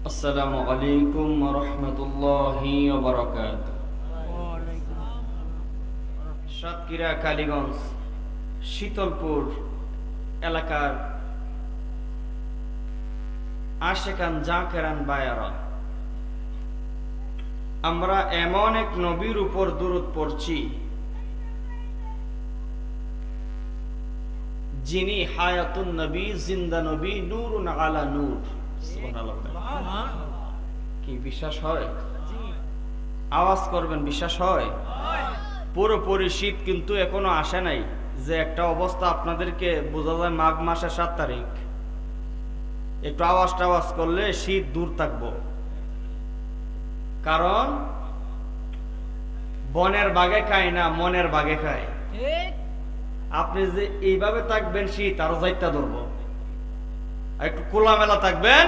আসসালামু আলাইকুম ওয়া রাহমাতুল্লাহি ওয়া বারাকাতুহু। সাতক্ষীরা কালীগঞ্জ শীতলপুর এলাকার আশেকান জাকেরান বায়ারা, আমরা এমন এক নবীর উপর দুরূদ পড়ছি যিনি হায়াতুন নবী, জিন্দা নবী, নূরুন আলা নূর। সুবহানাল্লাহ। কি বিশ্বাস হয়? আওয়াজ করবেন, বিশ্বাস হয়? পুরোপুরি শীত কিন্তু এখনো আসে নাই, যে একটা অবস্থা আপনাদেরকে বোঝা যায় মাঘ মাসের 7 তারিখ। একটু আওয়াজ টাওয়াজ করলে শীত দূর থাকবো, কারণ বনের বাগে খায় না, মনের বাগে খায়। আপনি যে এইভাবে থাকবেন শীত আরো যাইতা ধরবো, একটু খোলামেলা থাকবেন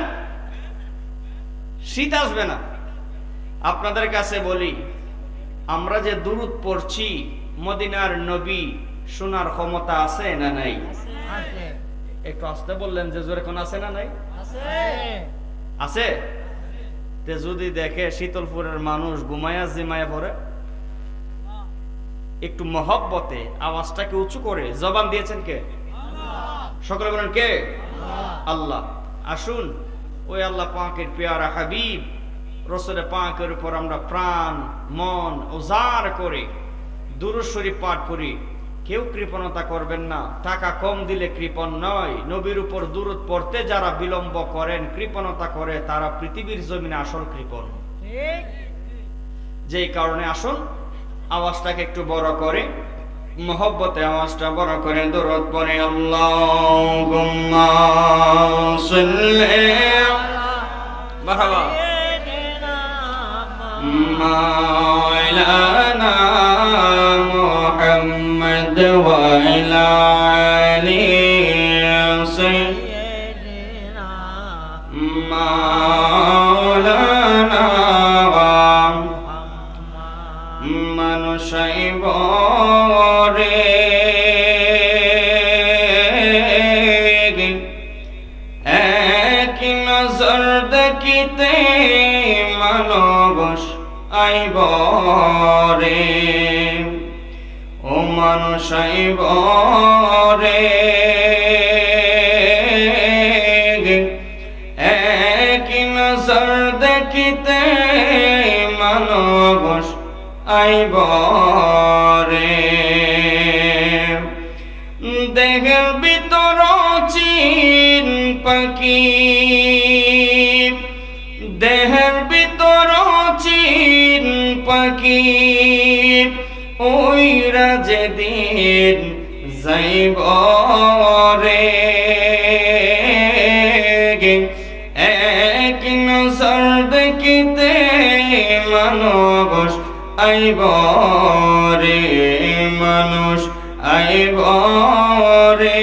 শীত আসবে না। আপনাদের কাছে বলি, আমরা যে দুরূদ পড়ছি মদিনার নবী শোনার ক্ষমতা আছে না নাই? একটু আসতে বললেন যে জোরে, কোন আছে না নাই? আছে। তে যদি দেখে শীতলপুরের মানুষ ঘুমায়া জিমায়া পড়ে, একটু মহব্বতে আওয়াজটাকে উঁচু করে জবান দিয়েছেন কে? সকলে বলেন কে? আল্লাহ। আসুন ওই আল্লাহ পাকের পেয়ারা হাবিব রাসূল পাকের উপর আমরা প্রাণ মন উজাড় করে দুরূদ শরীফ পাঠ করি। কেউ কৃপণতা করবেন না, টাকা কম দিলে কৃপণ নয়। নবীর উপর দুরূদ পড়তে যারা বিলম্ব করেন, কৃপণতা করে, তারা পৃথিবীর জমিনে আসল কৃপণ। যেই কারণে আসুন আওয়াজটাকে একটু বড় করে, মহব্বতে আওয়াজটা বড় করে দুরূদ পড়ে। আল্লাহুম্মা সাল্লি মারহাবা মাওলানা মুহাম্মদ ওয়া আলা আলি সাইয়্যিদিনা মাওলানা মানুষাই বরে এক নজর দেখিতে মানবস আইব রে, ও মানুষ আইব রে, এক নজর দেখিতে মানবস আইব রে। দেহের ভিতর চিন পাখি, দেহের ভিতর চিন পাখি, ওইরা যেদিন যাইব রে, এক নজর দেখিতে মানবস আইব রে, মানুষ আইব রে,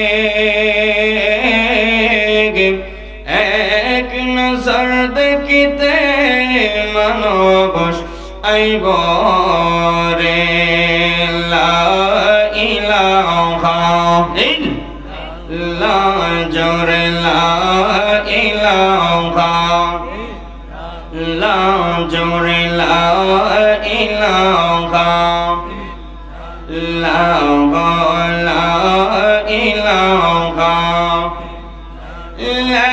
এক নজর দেখিতে মানবস আইব রে। লা ইলাহা ইল্লাল্লাহ, জোরে লা ইলাহা ইল্লাল্লাহ, জোরে লা ইলাহা ইল্লাল্লাহ, লা ইলাহা লা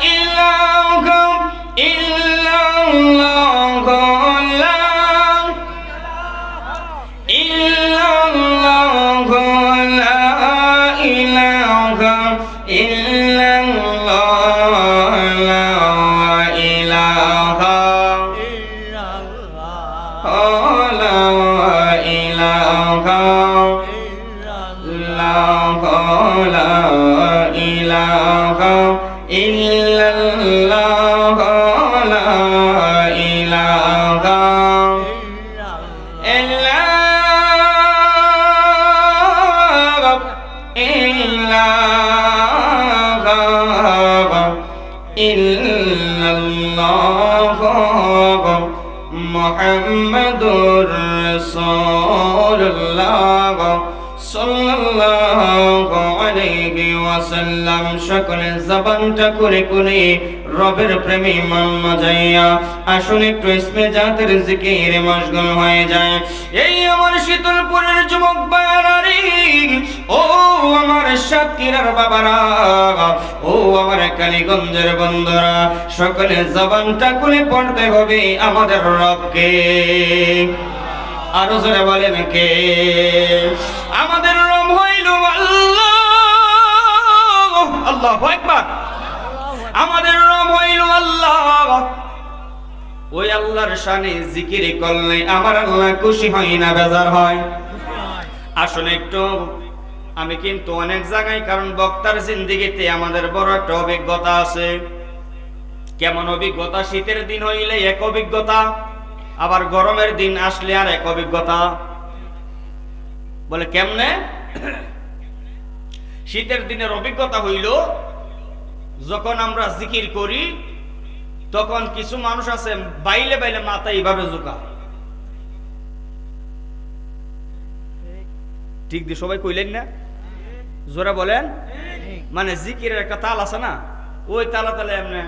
ইলাহা ইল্লাল্লাহ, লা ইল্লাল্লাহ, লা ইলাহা ইল্লাল্লাহ, লা ইলাহা ইল্লাল্লাহ, লা ইলাহা ইল্লাল্লাহ, লা ইলাহা ইল্লাল্লাহ, লা ইলাহা ইল্লাল্লাহ মুহাম্মাদুর রাসূলুল্লাহ সাল্লাল্লাহু আলাইহি ওয়া ওয়াসাল্লাম সকলে জবানটা করে করে রবের প্রেমে মন মজাইয়া আসুন একটু ইসমে জাতের জিকিরে মশগুল হয়ে যায়। এই আমার শীতলপুরের যুবক বায়ারি, ও আমার সাতক্ষীরার বাবারা, ও আমার কালীগঞ্জের বন্ধুরা, সকলে জবানটা খুলে পড়তে হবে আমাদের রবকে। আরো জোরে বলেন কে? আমাদের রব হইল আল্লাহ। আল্লাহু আকবার। আমাদের রব হইল আল্লাহ। ওই আল্লাহর শানে জিকির করলে আমার আল্লাহ খুশি হয় না বেজার হয়? আসলে একটু আমি কিন্তু অনেক জায়গায়, কারণ বক্তার জিন্দেগিতে আমাদের বড় একটা অভিজ্ঞতা আছে। কেমন অভিজ্ঞতা? শীতের দিন হইলে এক অভিজ্ঞতা, আবার গরমের দিন আসলে আর এক অভিজ্ঞতা। বলে কেমনে? শীতের দিনের অভিজ্ঞতা হইল যখন আমরা জিকির করি তখন কিছু মানুষ আছে বাইলে বাইলে মাথা এইভাবে ঝুঁকা। ঠিক দিয়ে সবাই কইলেন না? জোরে বলেন। মানে জিকিরের একটা তাল আছে না, ওই তালা তালে এমনি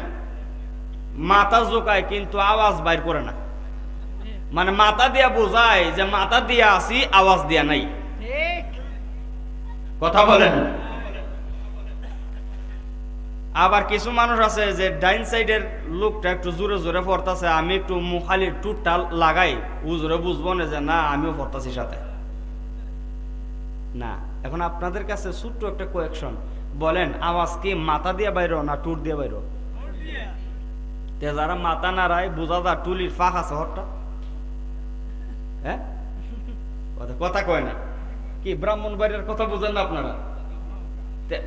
মাথা ঝুঁকায় কিন্তু আওয়াজ বাইর করে না। মানে মাথা দিয়া বোঝায় যে মাথা দিয়া আছি, আওয়াজ দিয়া নাই। কথা বলেন। আবার কিছু মানুষ আছে যে ডাইন সাইডের লোকটা একটু জোরে জোরে পড়তাছে, আমি একটু মুখালির টুটটা লাগাই, ও জোরে বুঝবো না যে না আমিও পড়তাছি সাথে। না, এখন আপনাদের কাছে ছোট্ট একটা কোয়েকশন, বলেন আওয়াজ কি মাথা দিয়ে বাইরো না টুট দিয়ে বাইরো? যারা মাথা নাড়ায় বোঝা যায় টুলির ফাঁক আছে হরটা। হ্যাঁ, কথা কয় না কি? ব্রাহ্মণবাড়ির কথা বুঝেন না আপনারা?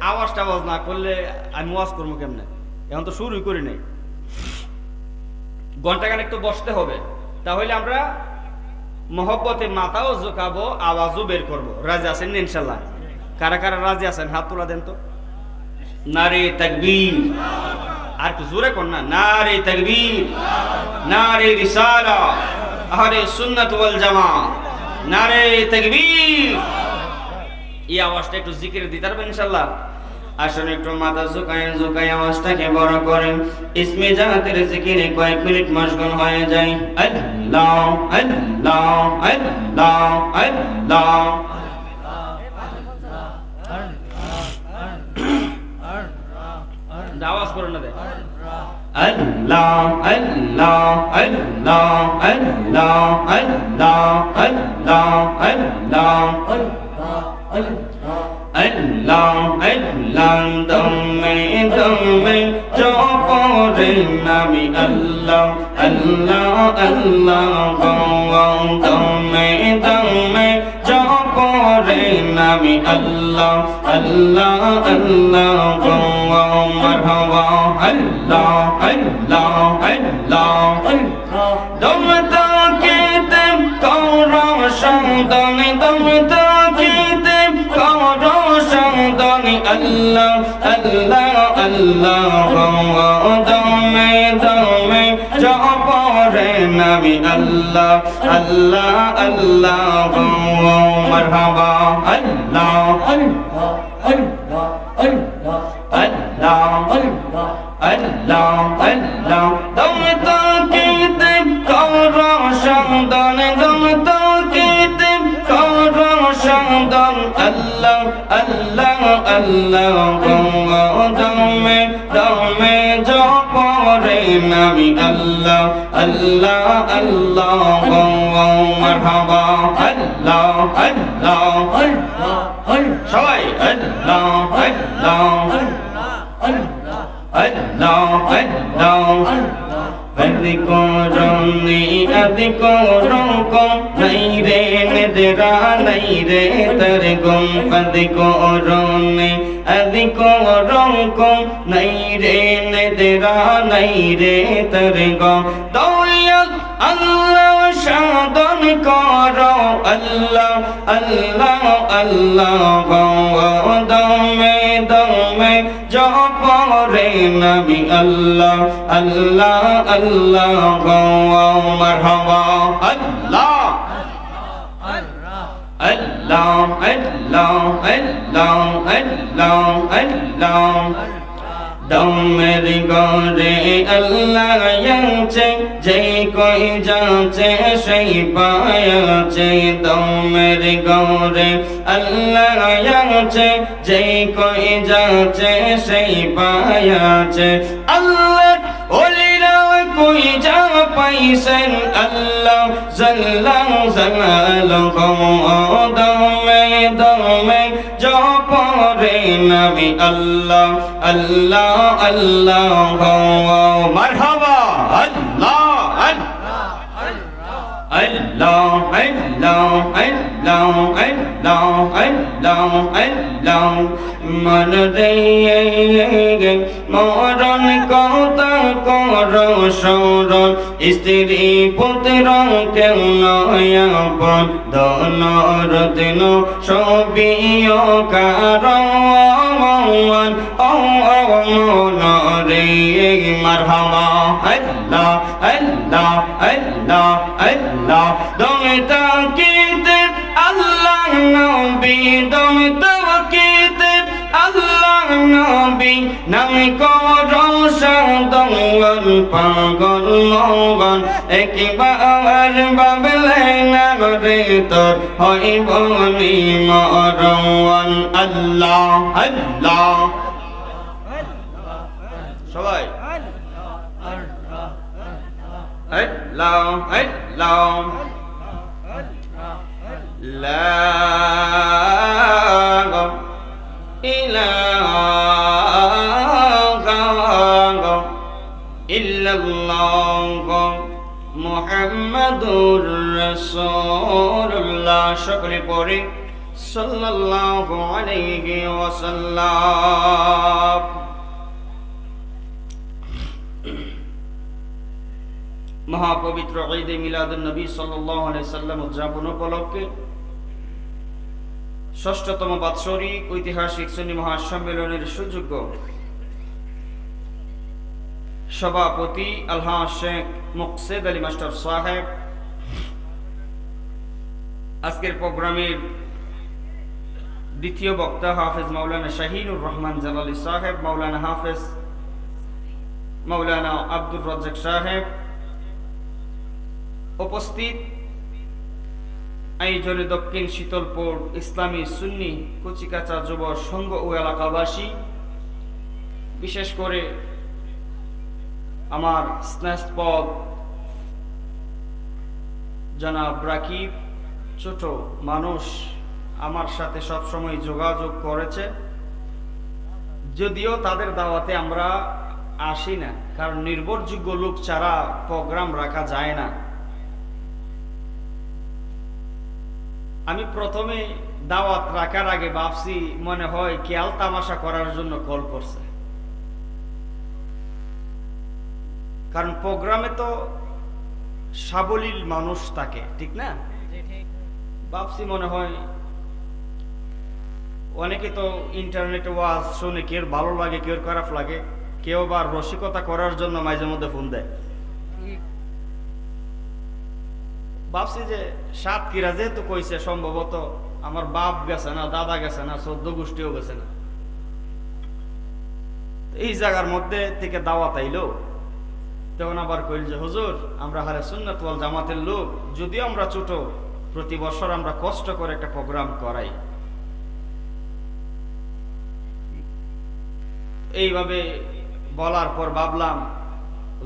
আওয়াজটা আওয়াজ না করলে আমি ওয়াজ করবো কেমনে? এখন তো শুরুই করি নাই, ঘন্টাখানেক তো বসতে হবে। তাহলে আমরা মহব্বতে মাথাও ঝুঁকাবো, আওয়াজও বের করবো। রাজি আছেন ইনশাল্লাহ? কারা কারা রাজি আছেন হাত তোলা দেন তো। নারে তাকবীর। আর একটু জোরে কর না। নারে তাকবীর, নারে রিসালা, আহলে সুন্নাত ওয়াল জামাত, নারে তাকবীর। এই আওয়াজটা একটু জিকির দিতে পারবেন ইনশাআল্লাহ? আসুন একটু মাথা ঝুঁকায় আওয়াজটাকে বড় করেন। ইসমে জাতের জিকিরে কয়েক মিনিট মশগুল হয়ে যায়। আল্লাহ আল্লাহ আল্লাহ আল্লাহ। আওয়াজ করেন না দে। আল্লাহ আল্লাহ আল্লাহ আল্লাহ আল্লাহ আল্লাহ আল্লাহ আল্লাহ আল্লাহ। দমে দমে জপরে নামি আল্লাহ আল্লাহ আল্লাহ। দমে দমে জপরে নামি আল্লাহ আল্লাহ আল্লাহ। মারহাবা আল্লাহ আল্লাহ আল্লাহ। দম তাকিতে কওরা সন্তান, দম তাকিতে কওরা সন্তান আল্লাহ আল্লাহ আল্লাহ। দমে দমে জপরে নামি আল্লাহ আল্লাহ আল্লাহ। মারহাবা আল্লাহ আল্লাহ আল্লাহ আল্লাহ আল্লাহ আল্লাহ আল্লাহ। দম তাকিতে কওরা সন্তান, দম তাকিতে কওরা সন্তান আল্লাহ আল্লাহ আল্লাহ। দমে দমে জপরে নামি আল্লাহ আল্লাহ আল্লাহ। মারহাবা আল্লাহ আল্লাহ আল্লাহ। সবাই আল্লাহ আল্লাহ আল্লাহ আল্লাহ। আদি করনি আদি করকম নাই রে নেদরা নাই রে তর গম। আদি করনি আদি করকম নাই রে নেদরা নাই রে তর গম। দৌলত আল্লাহ সাধন করো আল্লাহ আল্লাহ আল্লাহ। দমে দমে জপরে নামি আল্লাহ আল্লাহ আল্লাহ। মারহাবা আল্লাহ আল্লাহ দমের গরে আল্লাহ আছে, যে কই যাচ্ছে সেই পায়াছে। দমের গরে আল্লাহ আছে, যে কই যাচ্ছে সেই পায়াছে। আল্লাহ ওলিরা কই যা পাইছেন, আল্লাহ জাল্লা জালালুহু। দমে দমে জপরে নবী আল্লাহ আল্লাহ আল্লাহ। মারহাবা আল্লাহ আল্লাহ আল্লাহ আল্লাহ আল্লাহ আল্লাহ আল্লাহ। মন রে মরণ কথা কর স্মরণ, স্ত্রী পুত্র কেউ নয় আপন। দনর দিন সবিও কারণ রে। মারহাবা আল্লাহ আল্লাহ আল্লাহ আল্লাহ। দমে তাকিতে আল্লাহ নবী, দমে তাকিতে আল্লাহ নবী। নামে করো সাদঙ্গন পাগল মঙ্গন, একবার বাবলে না রে তোর হইব নি মরণ। আল্লাহ আল্লাহ সবাই আল্লাহ আল্লাহ। লা ইলাহা ইল্লাল্লাহ মুহাম্মাদুর রাসূলুল্লাহ। সকলে পড়ে সাল্লাল্লাহু আলাইহি ওয়াসাল্লাম। মহাপবিত্র ঈদে মিলাদুন নবী সাল্লাল্লাহু আলাইহি সাল্লাম উদযাপন উপলক্ষে ষষ্ঠতম বাৎসরিক ঐতিহাসিক সুন্নি মহাসম্মেলনের সুযোগ্য সভাপতি আলহাজ শেখ মুকসেদ আলী মাস্টার সাহেব, আজকের প্রোগ্রামের দ্বিতীয় বক্তা হাফেজ মাওলানা শাহিনুর রহমান জালালি সাহেব, মাওলানা হাফেজ মাওলানা আব্দুর রাজ্জাক সাহেব, উপস্থিত আয়োজনে দক্ষিণ শীতলপুর ইসলামী সুন্নি কুচিকাচা যুব সংঘ ও এলাকাবাসী, বিশেষ করে আমার স্নেহপদ জনাব রাকিব, ছোট মানুষ আমার সাথে সবসময় যোগাযোগ করেছে, যদিও তাদের দাওয়াতে আমরা আসি না, কারণ নির্ভরযোগ্য লোক ছাড়া প্রোগ্রাম রাখা যায় না। আমি প্রথমে দাওয়াত রাখার আগে ভাবছি মনে হয় খেয়াল তামাশা করার জন্য কল করছে, কারণ প্রোগ্রামে তো সাবলীল মানুষ থাকে, ঠিক না? ভাবছি মনে হয় অনেকে তো ইন্টারনেটে ওয়াজ শুনে কেউ ভালো লাগে কেউ খারাপ লাগে, কেউ আবার রসিকতা করার জন্য মাঝে মধ্যে ফোন দেয়। ভাবছি যে সাতক্ষীরা যেহেতু কইছে, সম্ভবত আমার বাপ গেছে না, দাদা গেছে না, 14 গোষ্ঠীও গেছে না, এই জায়গার মধ্যে থেকে দাওয়াত আইলো। তখন আবার কইল যে হুজুর, আমরা আহলে সুন্নাত ওয়াল জামাতের লোক, যদিও আমরা ছোট, প্রতি বছর আমরা কষ্ট করে একটা প্রোগ্রাম করাই। এইভাবে বলার পর ভাবলাম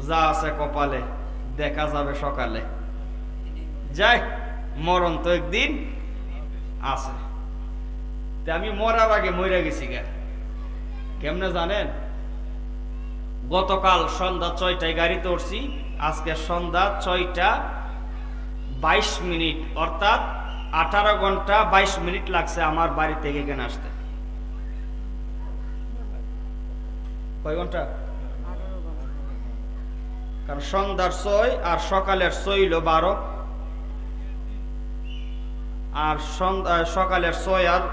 যা আছে কপালে দেখা যাবে সকালে, যাই মরণ তো একদিন আছে। আমি মরার আগে মরে গেছি গা। কেমনে জানেন? গতকাল সন্ধ্যা 6টায় গাড়িতে উঠছি, আজকে সন্ধ্যা 6:22, অর্থাৎ 18 ঘন্টা 22 মিনিট লাগছে আমার বাড়ি থেকে এখানে আসতে। কয় ঘন্টা? কারণ সন্ধ্যার 6 আর সকালের 6 হইল 12, আর সকালের 6 আর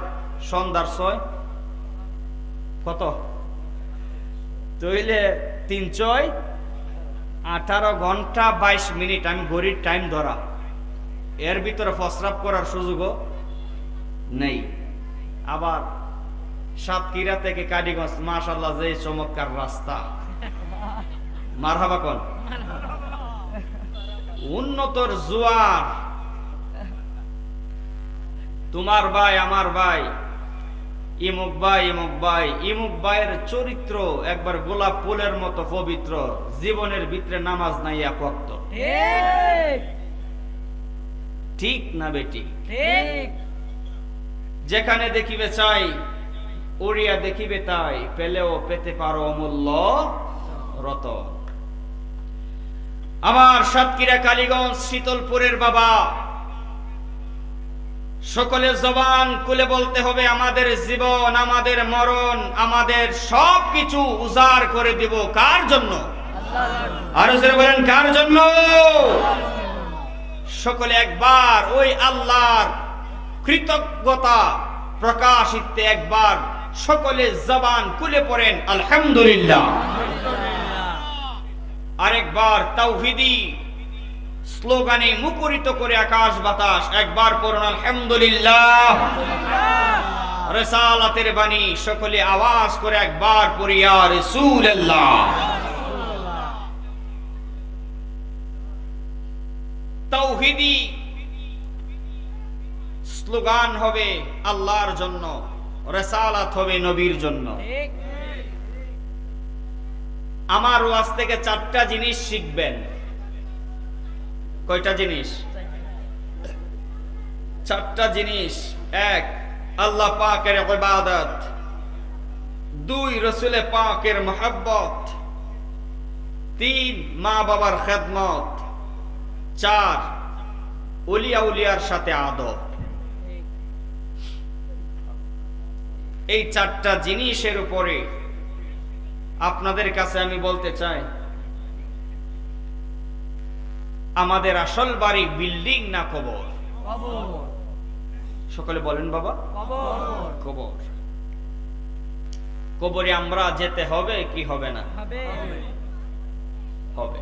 সন্ধ্যার 6 কত? তইলে 3 18 ঘন্টা 22 মিনিট। আমি ঘড়ির টাইম ধরা, এর ভিতরে প্রস্রাব করার সুযোগও নেই। আবার সাতক্ষীরা থেকে কালীগঞ্জ, মাশাআল্লাহ যে চমৎকার রাস্তা, মারহাবা কোন উন্নতর জোয়ার। তোমার ভাই আমার ভাই ইমুক ভাই ইমুক ভাই, ইমুক ভাইয়ের চরিত্র একবার গোলাপ ফুলের মতো পবিত্র, জীবনের ভিতরে নামাজ নাই এক ওয়াক্ত। ঠিক না বেটি? যেখানে দেখিবে চাই উড়িয়া দেখিবে তাই, পেলেও পেতে পারো অমূল্য রতন। আমার সাতক্ষীরা কালীগঞ্জ শীতলপুরের বাবা, সকলে জবান খুলে বলতে হবে, আমাদের জীবন, আমাদের মরণ, আমাদের সবকিছু উজাড় করে দিব কার জন্য? আরো জোরে বলেন, কার জন্য? সকলে একবার ওই আল্লাহর কৃতজ্ঞতা প্রকাশিতে একবার সকলে জবান খুলে পড়েন আলহামদুলিল্লাহ। আরেকবার তাওহীদি স্লোগানে মুখরিত করে আকাশ বাতাস একবার পড়ুন আলহামদুলিল্লাহ। রিসালাতের বাণী সকলে আওয়াজ করে একবার পড়ি ইয়া রাসূলুল্লাহ। তাওহীদি স্লোগান হবে আল্লাহর জন্য, রিসালাত হবে নবীর জন্য। আমার ওয়াজ থেকে 4টা জিনিস শিখবেন। কয়টা জিনিস? 4টা জিনিস। 1, আল্লাহ পাকের ইবাদত। 2, রাসূল পাকের মহব্বত। 3, মা বাবার খেদমত। 4, ওলিয়া উলিয়ার সাথে আদব। এই 4টা জিনিসের উপরে আপনাদের কাছে আমি বলতে চাই, আমাদের আসল বাড়ি বিল্ডিং না কবর? সকলে বলেন বাবা, কবর। কবরে আমরা যেতে হবে কি হবে না? হবে।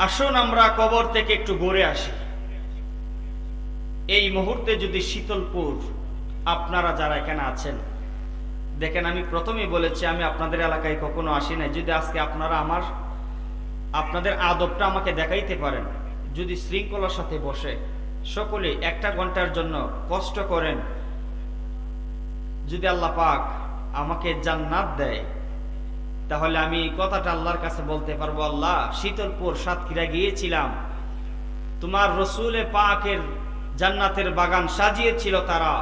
আসুন আমরা কবর থেকে একটু ঘুরে আসি। এই মুহূর্তে যদি শীতলপুর, আপনারা যারা এখানে আছেন, দেখেন আমি প্রথমেই বলেছি আমি আপনাদের এলাকায় কখনো আসি নাই। যদি আজকে আপনারা আপনাদের আদবটা আমাকে দেখাইতে পারেন, যদি শৃঙ্খলার সাথে বসে সকলে 1টা ঘন্টার জন্য কষ্ট করেন, যদি আল্লাহ পাক আমাকে জান্নাত দেয়, তাহলে আমি এই কথাটা আল্লাহর কাছে বলতে পারবো, আল্লাহ শীতলপুর সাতক্ষীরা গিয়েছিলাম, তোমার রসুলে পাকের জান্নাতের বাগান সাজিয়েছিল তারা,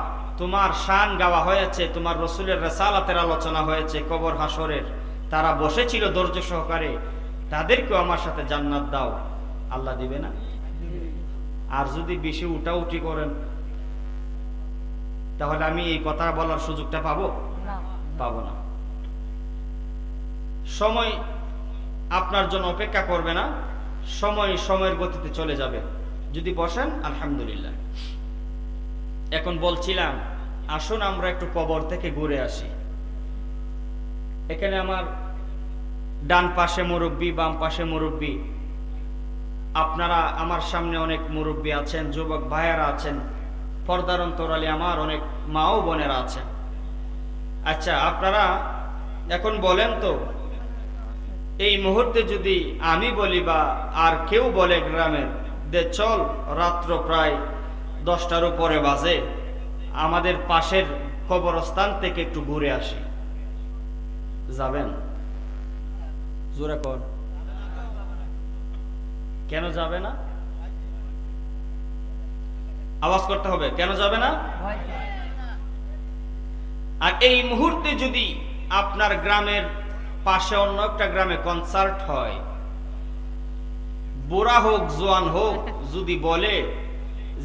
তোমার শান গাওয়া হয়েছে, তোমার রসুলের রিসালাতের আলোচনা হয়েছে, কবর হাসরের তারা বসেছিল ধৈর্য সহকারে, তাদেরকেও আমার সাথে জান্নাত দাও। আল্লাহ দিবে না? আর যদি বেশি উঠাউঠি করেন, তাহলে আমি এই কথা বলার সুযোগটা পাবো? পাবো না। সময় আপনার জন্য অপেক্ষা করবে না, সময় সময়ের গতিতে চলে যাবে। যদি বসেন আলহামদুলিল্লাহ। এখন বলছিলাম, আসুন আমরা একটু কবর থেকে ঘুরে আসি। এখানে আমার ডান পাশে মুরব্বী, বাম পাশে মুরব্বী, আপনারা আমার সামনে অনেক মুরব্বী আছেন, যুবক ভাইয়ারা আছেন, পর্দার অন্তরালে আমার অনেক মা ও বোনেরা আছেন। আচ্ছা, আপনারা এখন বলেন তো, এই মুহূর্তে যদি আমি বলি বা আর কেউ বলে গ্রামের, যে চল রাত্র প্রায় 10টার উপরে বাজে, আমাদের পাশের কবরস্থান থেকে একটু ঘুরে আসি, যাবেন? জোরে কর। কেন যাবে না? আওয়াজ করতে হবে, কেন যাবে না? আর এই মুহূর্তে যদি আপনার গ্রামের পাশে অন্য একটা গ্রামে কনসার্ট হয়, বুড়া হোক জোয়ান হোক, যদি বলে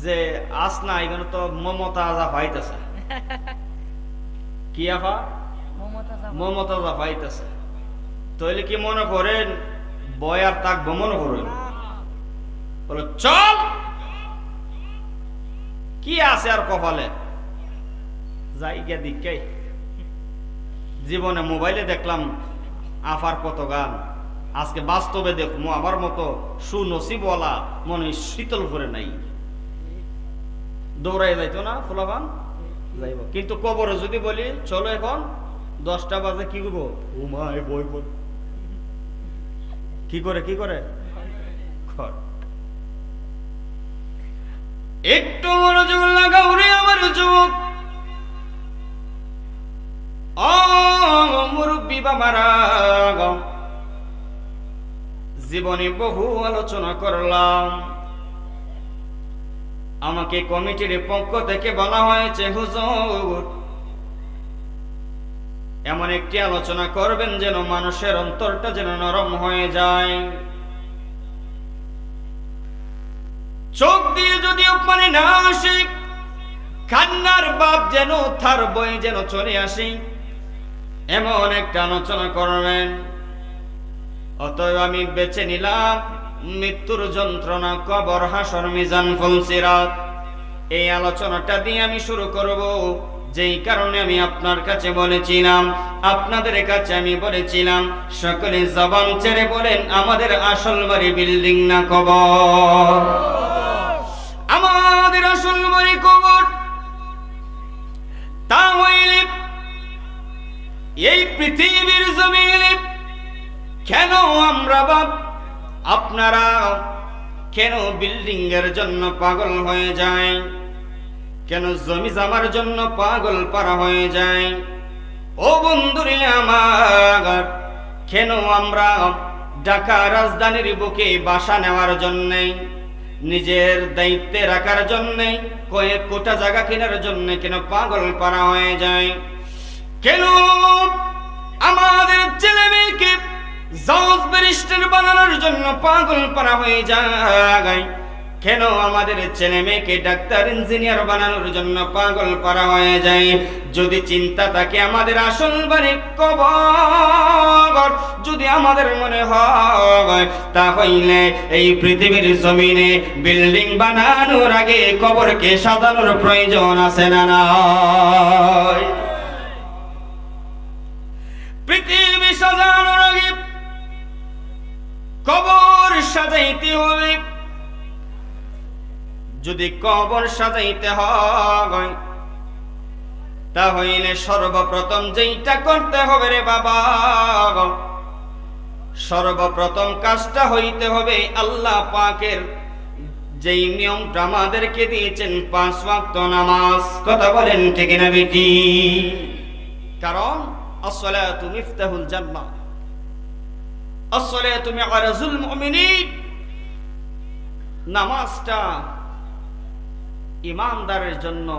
যে আস না, এখানে তো মমতা আজা পাইতেছে, কি আফা? মমতা আজা পাইতেছে, তাহলে কি মনে করেন বয় আর তাক মনে করেন? বলো চল, কি আছে আর কপালে, যাই গিয়া দিকে। জীবনে মোবাইলে দেখলাম আফার কত গান, আজকে বাস্তবে দেখবো আমার মতো সুনসিবওয়ালা মনে শীতল করে নাই, দৌড়াই যাইতো না ফুলাবান যাইব। কিন্তু কবরে যদি বলি চলো এখন 10টা বাজে, কি করবো? ঘুমায় বই বই কি করে একটু মনোযোগ লাগাও রে আমার যুবক, মুরব্বী বাবারা। জীবনে বহু আলোচনা করলাম, আমাকে কমিটির পক্ষ থেকে বলা হয়েছে হুজুর এমন একটি আলোচনা করবেন যেন মানুষের অন্তরটা যেন নরম হয়ে যায়। চোখ দিয়ে যদি পানি না আসে, কান্নার বাপ যেন তার বই যেন চলে আসে, এমন একটা আলোচনা করবেন। অতএব আমি বেছে নিলাম মৃত্যুর যন্ত্রণা, কবর, হাসর, মিজান, ফুলসিরাত। এই আলোচনাটা দিয়ে আমি শুরু করব, যেই কারণে আমি আপনার কাছে বলেছিলাম, আপনাদের কাছে আমি বলেছিলাম, সকলে জবান ছেড়ে বলেন আমাদের আসল বাড়ি বিল্ডিং না কবর। আমাদের আসল বাড়ি কবর। তা হইলে এই পৃথিবীর জমিনে কেন আমরা বাপ আপনারা কেন বিল্ডিং এর জন্য পাগল হয়ে যায়, কেন জমি জামার জন্য পাগল পারা হয়ে যায়? ও বন্ধুরে আমার, কেন আমরা ঢাকা রাজধানীর বুকে বাসা নেওয়ার জন্য, নিজের দায়িত্বে রাখার জন্য, কয়েক কোটা জায়গা কেনার জন্য কেন পাগল পারা হয়ে যায়? কেন আমাদের ছেলে মেয়েকে জজ ব্যারিস্টার বানানোর জন্য পাগল পারা হয়ে যায়? কেন আমাদের ছেলে মেয়েকে ডাক্তার ইঞ্জিনিয়ার বানানোর জন্য পাগল পারা হয়ে যায়? যদি চিন্তা থাকে আমাদের আসল বাড়ি কবর যদি আমাদের মনে হয়, তাহলে এই পৃথিবীর জমিনে বিল্ডিং বানানোর আগে কবরকে সাজানোর প্রয়োজন আছে না নাই? পৃথিবী সাজানোর আগে কবর সাজাইতে হবে। যদি কবর সাজাইতে হয় তাহলে সর্বপ্রথম যেইটা করতে হবে রে বাবা, সর্বপ্রথম কাজটা হইতে হবে আল্লাহ পাকের যেই নিয়মটা আমাদেরকে দিয়েছেন 5 ওয়াক্ত নামাজ। কথা বলেন ঠিক না বেটি? কারণ as-salatu miftahul জান্নাহ, as-salatu মি'রাজুল মুমিনিন। নামাজটা ইমানদারের জন্য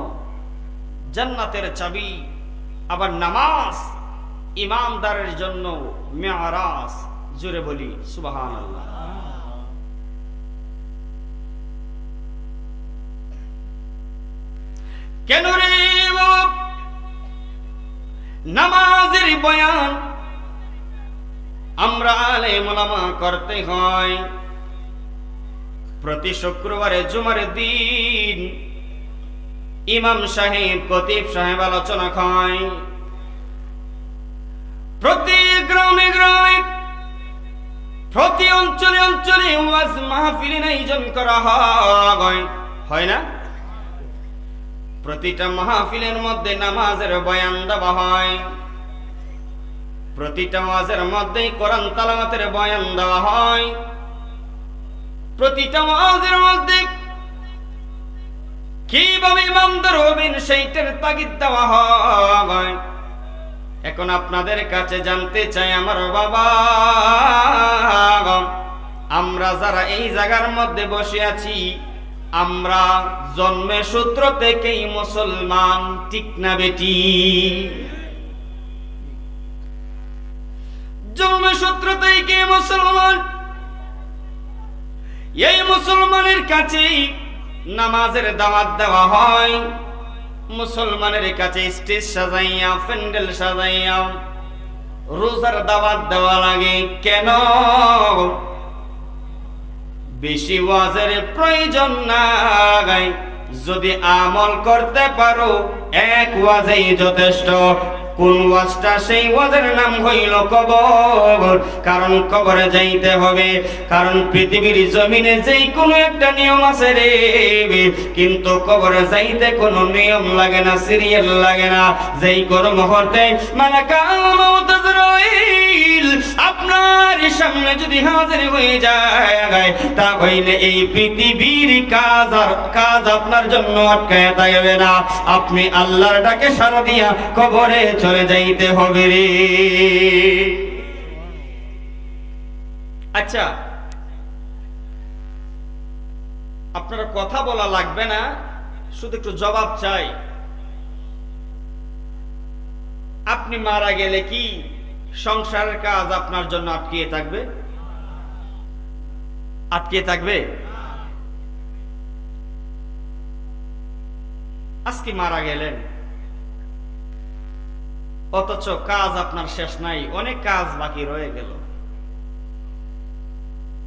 জান্নাতের চাবি, আবার নামাজ ইমানদারের জন্য মেরাজ। জোরে বলি সুবহানাল্লাহ। কেন রে বাবা নামাজের বয়ান আমরা আলেম ওলামা করতে হয়? প্রতি শুক্রবারে জুমার দিন ইমাম সাহেব খতিব সাহেব আলোচনা হয়। প্রতি গ্রামে গ্রামে প্রতি অঞ্চলে অঞ্চলে ওয়াজ মাহফিলের আয়োজন করা হয় না? প্রতিটা মাহফিলের মধ্যে নামাজের বয়ান দেওয়া হয়, প্রতিটা ওয়াজের মধ্যে কোরআন তেলাওয়াতের বয়ান দেওয়া হয়, প্রতিটা ওয়াজের মধ্যে কিভাবে ইমানদার হবেন সেইটার তাগিদ দেওয়া হয়। এখন আপনাদের কাছে জানতে চাই আমার বাবা, আমরা যারা এই জায়গার মধ্যে বসে আছি, আমরা জন্মের সূত্র থেকেই মুসলমান, ঠিক না বেটি? জন্মের সূত্র থেকে মুসলমান। এই মুসলমানের কাছেই নামাজের দাওয়াত দেওয়া হয়, মুসলমানের কাছে স্টেজ সাজাইয়া প্যান্ডেল সাজাইয়া রোজার দাওয়াত দেওয়া লাগে। কেন? বেশি ওয়াজের প্রয়োজন নাই, যদি আমল করতে পারো এক ওয়াজেই যথেষ্ট। কোন ওয়াজটা? সেই ওয়াজের নাম হইল কবর। কারণ কবরে যাইতে হবে, কারণ পৃথিবীর জমিনে যেই কোনো একটা নিয়ম আছে রে, কিন্তু কবরে যাইতে কোনো নিয়ম লাগে না, সিরিয়াল লাগে না। যেই কোনো মুহূর্তে মালাকুল মউত আজরাইল আপনার সামনে যদি হাজির হয়ে যায়, তাহলে এই পৃথিবীর কাজ আপনার জন্য আটকায় থাকবে না। আপনি আল্লাহর ডাকে সাড়া দিয়া কবরে চলে যাইতে হবে রে। আচ্ছা, আপনারা কথা বলা লাগবে না, শুধু একটু জবাব চাই। আপনি মারা গেলে কি সংসারের কাজ আপনার জন্য আটকিয়ে থাকবে? আটকিয়ে থাকবে? আজকে মারা গেলেন, অথচ কাজ আপনার শেষ নাই, অনেক কাজ বাকি রয়ে গেল।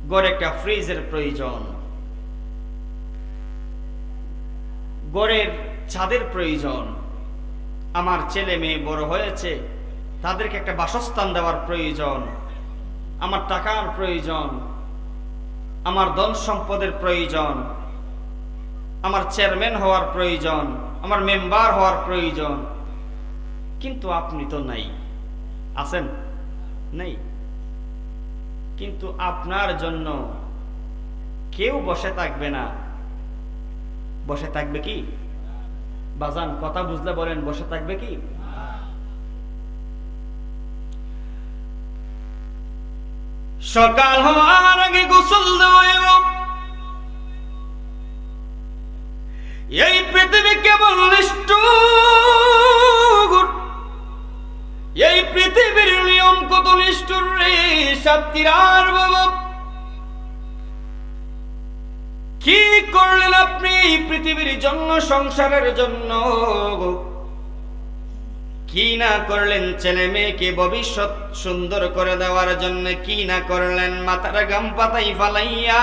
ঘরে একটা ফ্রিজের প্রয়োজন, ঘরের ছাদের প্রয়োজন, আমার ছেলে মেয়ে বড় হয়েছে, তাদেরকে একটা বাসস্থান দেওয়ার প্রয়োজন, আমার টাকার প্রয়োজন, আমার ধন সম্পদের প্রয়োজন, আমার চেয়ারম্যান হওয়ার প্রয়োজন, আমার মেম্বার হওয়ার প্রয়োজন। কিন্তু আপনি তো নাই, আছেন? নেই। কিন্তু আপনার জন্য কেউ বসে থাকবে না। বসে থাকবে কি বাজান? কথা বুঝলে বলেন, বসে থাকবে কি? সকাল হওয়ার আগে গোসল দেওয়া। এই পৃথিবী কেবল নিষ্ঠুর, এই পৃথিবীর নিয়ম কত নিষ্ঠুর রে সাত্তিরার বাবা। কি করলেন আপনি এই পৃথিবীর জন্য, সংসারের জন্য? কি না করলেন ছেলে মেয়েকে ভবিষ্যৎ সুন্দর করে দেওয়ার জন্য? কি না করলেন মাথার গাম পাতাই ফালাইয়া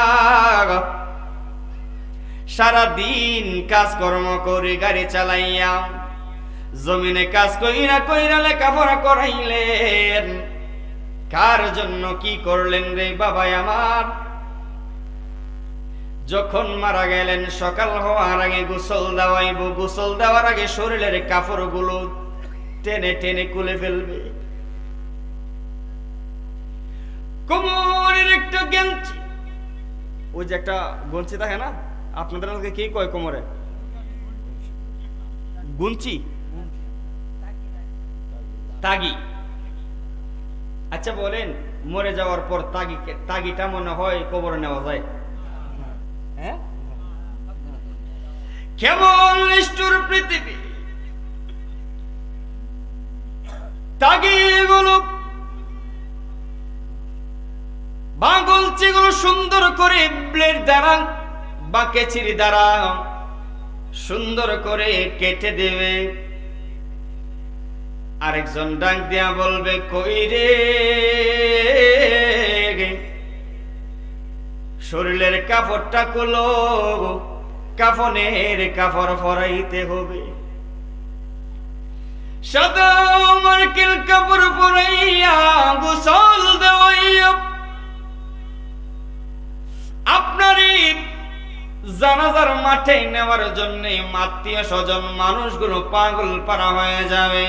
সারাদিন কাজকর্ম করে গাড়ি চালাইয়া জমিনে কাজ কইরা কইরা লেখাপড়া করাইলেন? কার জন্য কি করলেন রে বাবা আমার? যখন মারা গেলেন সকাল হওয়ার আগে গোসল দেওয়াইব, গোসল দেওয়ার আগে শরীরের কাপড়গুলো টেনে টেনে খুলে ফেলবে। কোমরের একটা গেঞ্জি, ওই যে একটা গঞ্চি থাকে না, আপনাদের কি কয় কোমরে? গুঞ্চি, তাগি। আচ্ছা বলেন, মরে যাওয়ার পর তাগিটা মনে হয় কবরে নেওয়া যায়? হ্যাঁ? কেমন নিষ্ঠুর পৃথিবী! তাগিগুলো বাগলচিগুলো সুন্দর করে ব্লেড দ্বারা বা কেচির দ্বারা সুন্দর করে কেটে দেবে। আরেকজন ডাক দিয়া বলবে, কই রে শরীরের কাপড়টা খুলো, কাফনের কাপড় পরাইতে হবে। সাদা মার্কেল কাপড় পরাইয়া গোসল দেওয়াইয়া আপনারই জানাজার মাঠে নেওয়ার জন্য আত্মীয় স্বজন মানুষগুলো পাগল পারা হয়ে যাবে।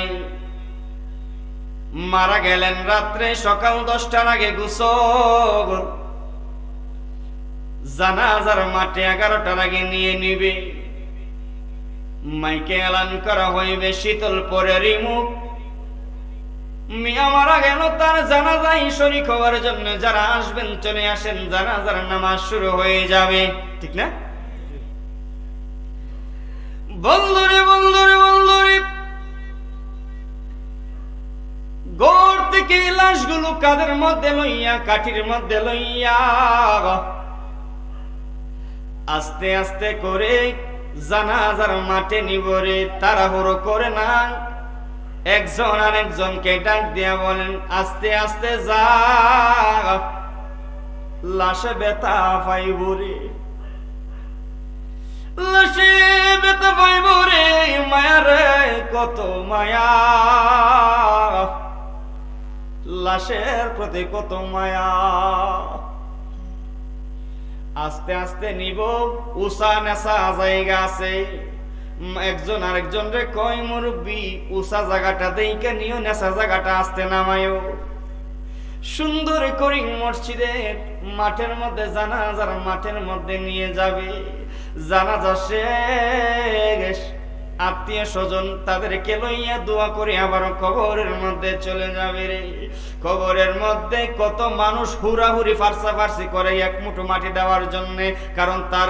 মারা গেলেন রাত্রে, সকাল 10টার আগে গোসল, জানাজার মাঠে 11টার আগে নিয়ে নিবে। মাইকে এলান করা হইবে, শীতল পরে রিমুখ মিয়া মারা গেল, তার জানাজায় শরীক হওয়ার জন্য যারা আসবেন চলে আসেন, জানাজার নামাজ শুরু হয়ে যাবে। ঠিক না বন্ধুরে? বন্ধুরে বন্ধুরে, গোর থেকে লাশগুলো কাদের মধ্যে লইয়া, কাঠির মধ্যে লইয়া আস্তে আস্তে করে জানাজার মাঠে নিবরে। তাড়াহুড়ো করে না, একজন আরেকজনকে ডাক দিয়া বলেন, আস্তে আস্তে যা, লাশে ব্যথা পাইব রে। লাশে ব্যথা পাইব রে মায়া রে কত মায়া, লাশের প্রতি কত মায়া। আস্তে আস্তে নিব, উষা নেশা জায়গা আছে। একজন আরেকজন রে কয় মুরব্বি উষা জায়গাটা দেইকে নিও, নেশা জায়গাটা আস্তে নামায়ও। সুন্দর করে মসজিদের মাঠের মধ্যে জানাজার মাঠের মধ্যে নিয়ে যাবে। জানাজা শেষ, আত্মীয় স্বজন তাদেরকে লইয়া দোয়া করে আবার কবরের মধ্যে চলে যাবে রে। কবরের মধ্যে কত মানুষ হুড়াহুড়ি ফারসাফারসি করে এক মুঠো মাটি দেওয়ার জন্য, কারণ তার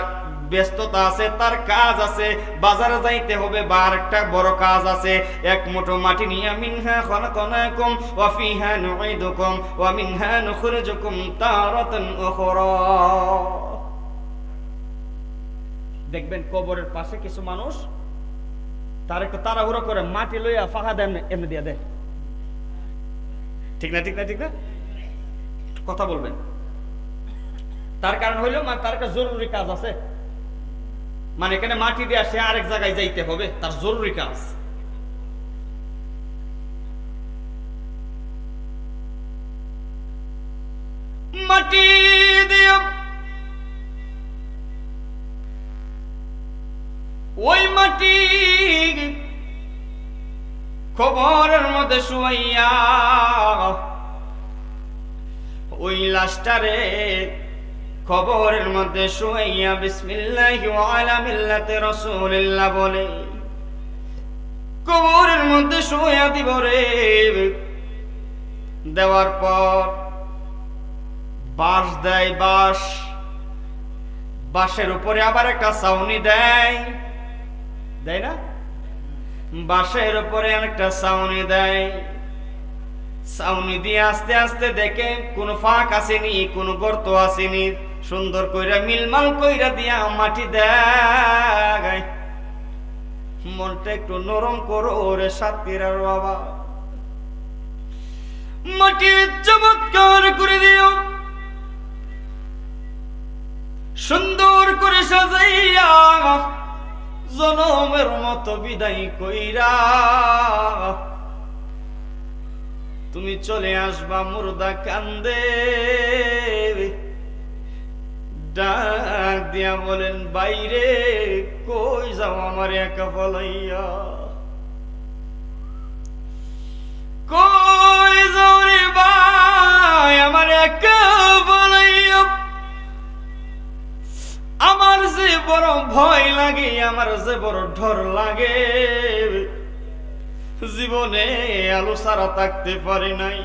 ব্যস্ততা আছে, তার কাজ আছে, বাজারে যাইতে হবে বা আরেকটা বড় কাজ আছে। এক মুঠো মাটি নিয়ে মিনহা খলাকনাকুম ওয়া ফিহা নুঈদুকুম ওয়া মিনহা নুখরিজুকুম তারাতান উখরা। দেখবেন কবরের পাশে কিছু মানুষ তার একটু তাড়াহুড়ো করে মাটি লইয়া ফাঁকা দেন, এমনি দিয়ে দেয়। ঠিক না, ঠিক না, ঠিক না? কথা বলবেন। তার কারণ হইলো তার একটা জরুরি কাজ আছে, মানে এখানে মাটি দিয়ে সে আরেক জায়গায় যাইতে হবে, তার জরুরি কাজ। মাটি দিয়ে ওই মাটি কবরের মধ্যে শুয়াইয়া ওই লাশটারে কবরের মধ্যে শুয়াইয়া বিসমিল্লাহি ওয়া আলা মিল্লাতি রাসূলিল্লাহ বলে কবরের মধ্যে শুয়াইয়া দিব রে। দেওয়ার পর বাঁশ দেয়, বাঁশের উপরে আবার একটা ছাউনি দেয়, দেয় না? বাঁশের উপরে একটা ছাউনি দেয়। ছাউনি দিয়ে আস্তে আস্তে দেখে কোনো ফাঁক আসেনি, কোনো গর্ত আসেনি, সুন্দর কইরা মিলমাল কইরা দিয়া মাটি দেয়। মনটা একটু নরম করো রে সাথীরার বাবা, মাটি চমৎকার করে দিও, সুন্দর করে সাজাইয়া জনমের মতো বিদায় কইরা তুমি চলে আসবা। মুর্দা কান্দে, ডাক দিয়া বলেন বাইরে কই যাও আমার একা ফলাইয়া, কই যাও রে ভাই আমার একা ফলাইয়া। আমার যে বড় ভয় লাগে, আমার যে বড় ডর লাগে, জীবনে আলো ছাড়া থাকতে পারি নাই।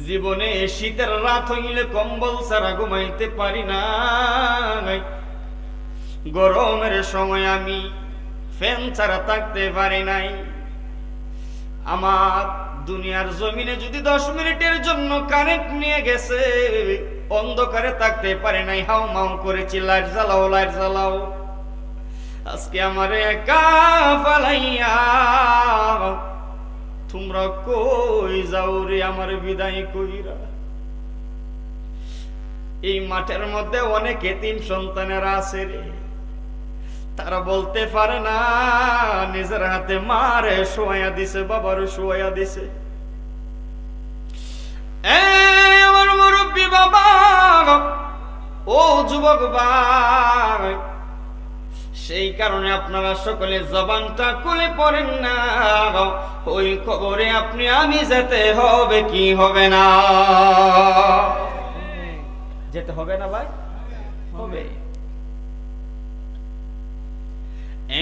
জীবনে শীতের রাত হইলে কম্বল ছাড়া ঘুমাইতে পারি নাই। গরমের সময় আমি ফ্যান ছাড়া থাকতে পারি নাই। আমার দুনিয়ার জমিনে যদি 10 মিনিটের জন্য কারেন্ট নিয়ে গেছে, অন্ধকারে থাকতে পারে নাই, হাউ মাউ করেছি লাইট জ্বালাও, লাইট জ্বালাও। আজকে আমারে একা ফালাইয়া তোমরা কই যাও রে আমার বিদায় কইরা। এই মাঠের মধ্যে অনেক এতিম সন্তানেরা আছে রে, তারা বলতে পারে না, নিজের হাতে মারে শোয়া দিছে, বাবার শোয়া দিছে। আমার মুরব্বী বাবা, ও যুবক ভাই, সেই কারণে আপনারা সকলে জবানটা খুলে পড়েন না। ওই কবরে আপনি আমি যেতে হবে কি হবে না? যেতে হবে না ভাই? হবে।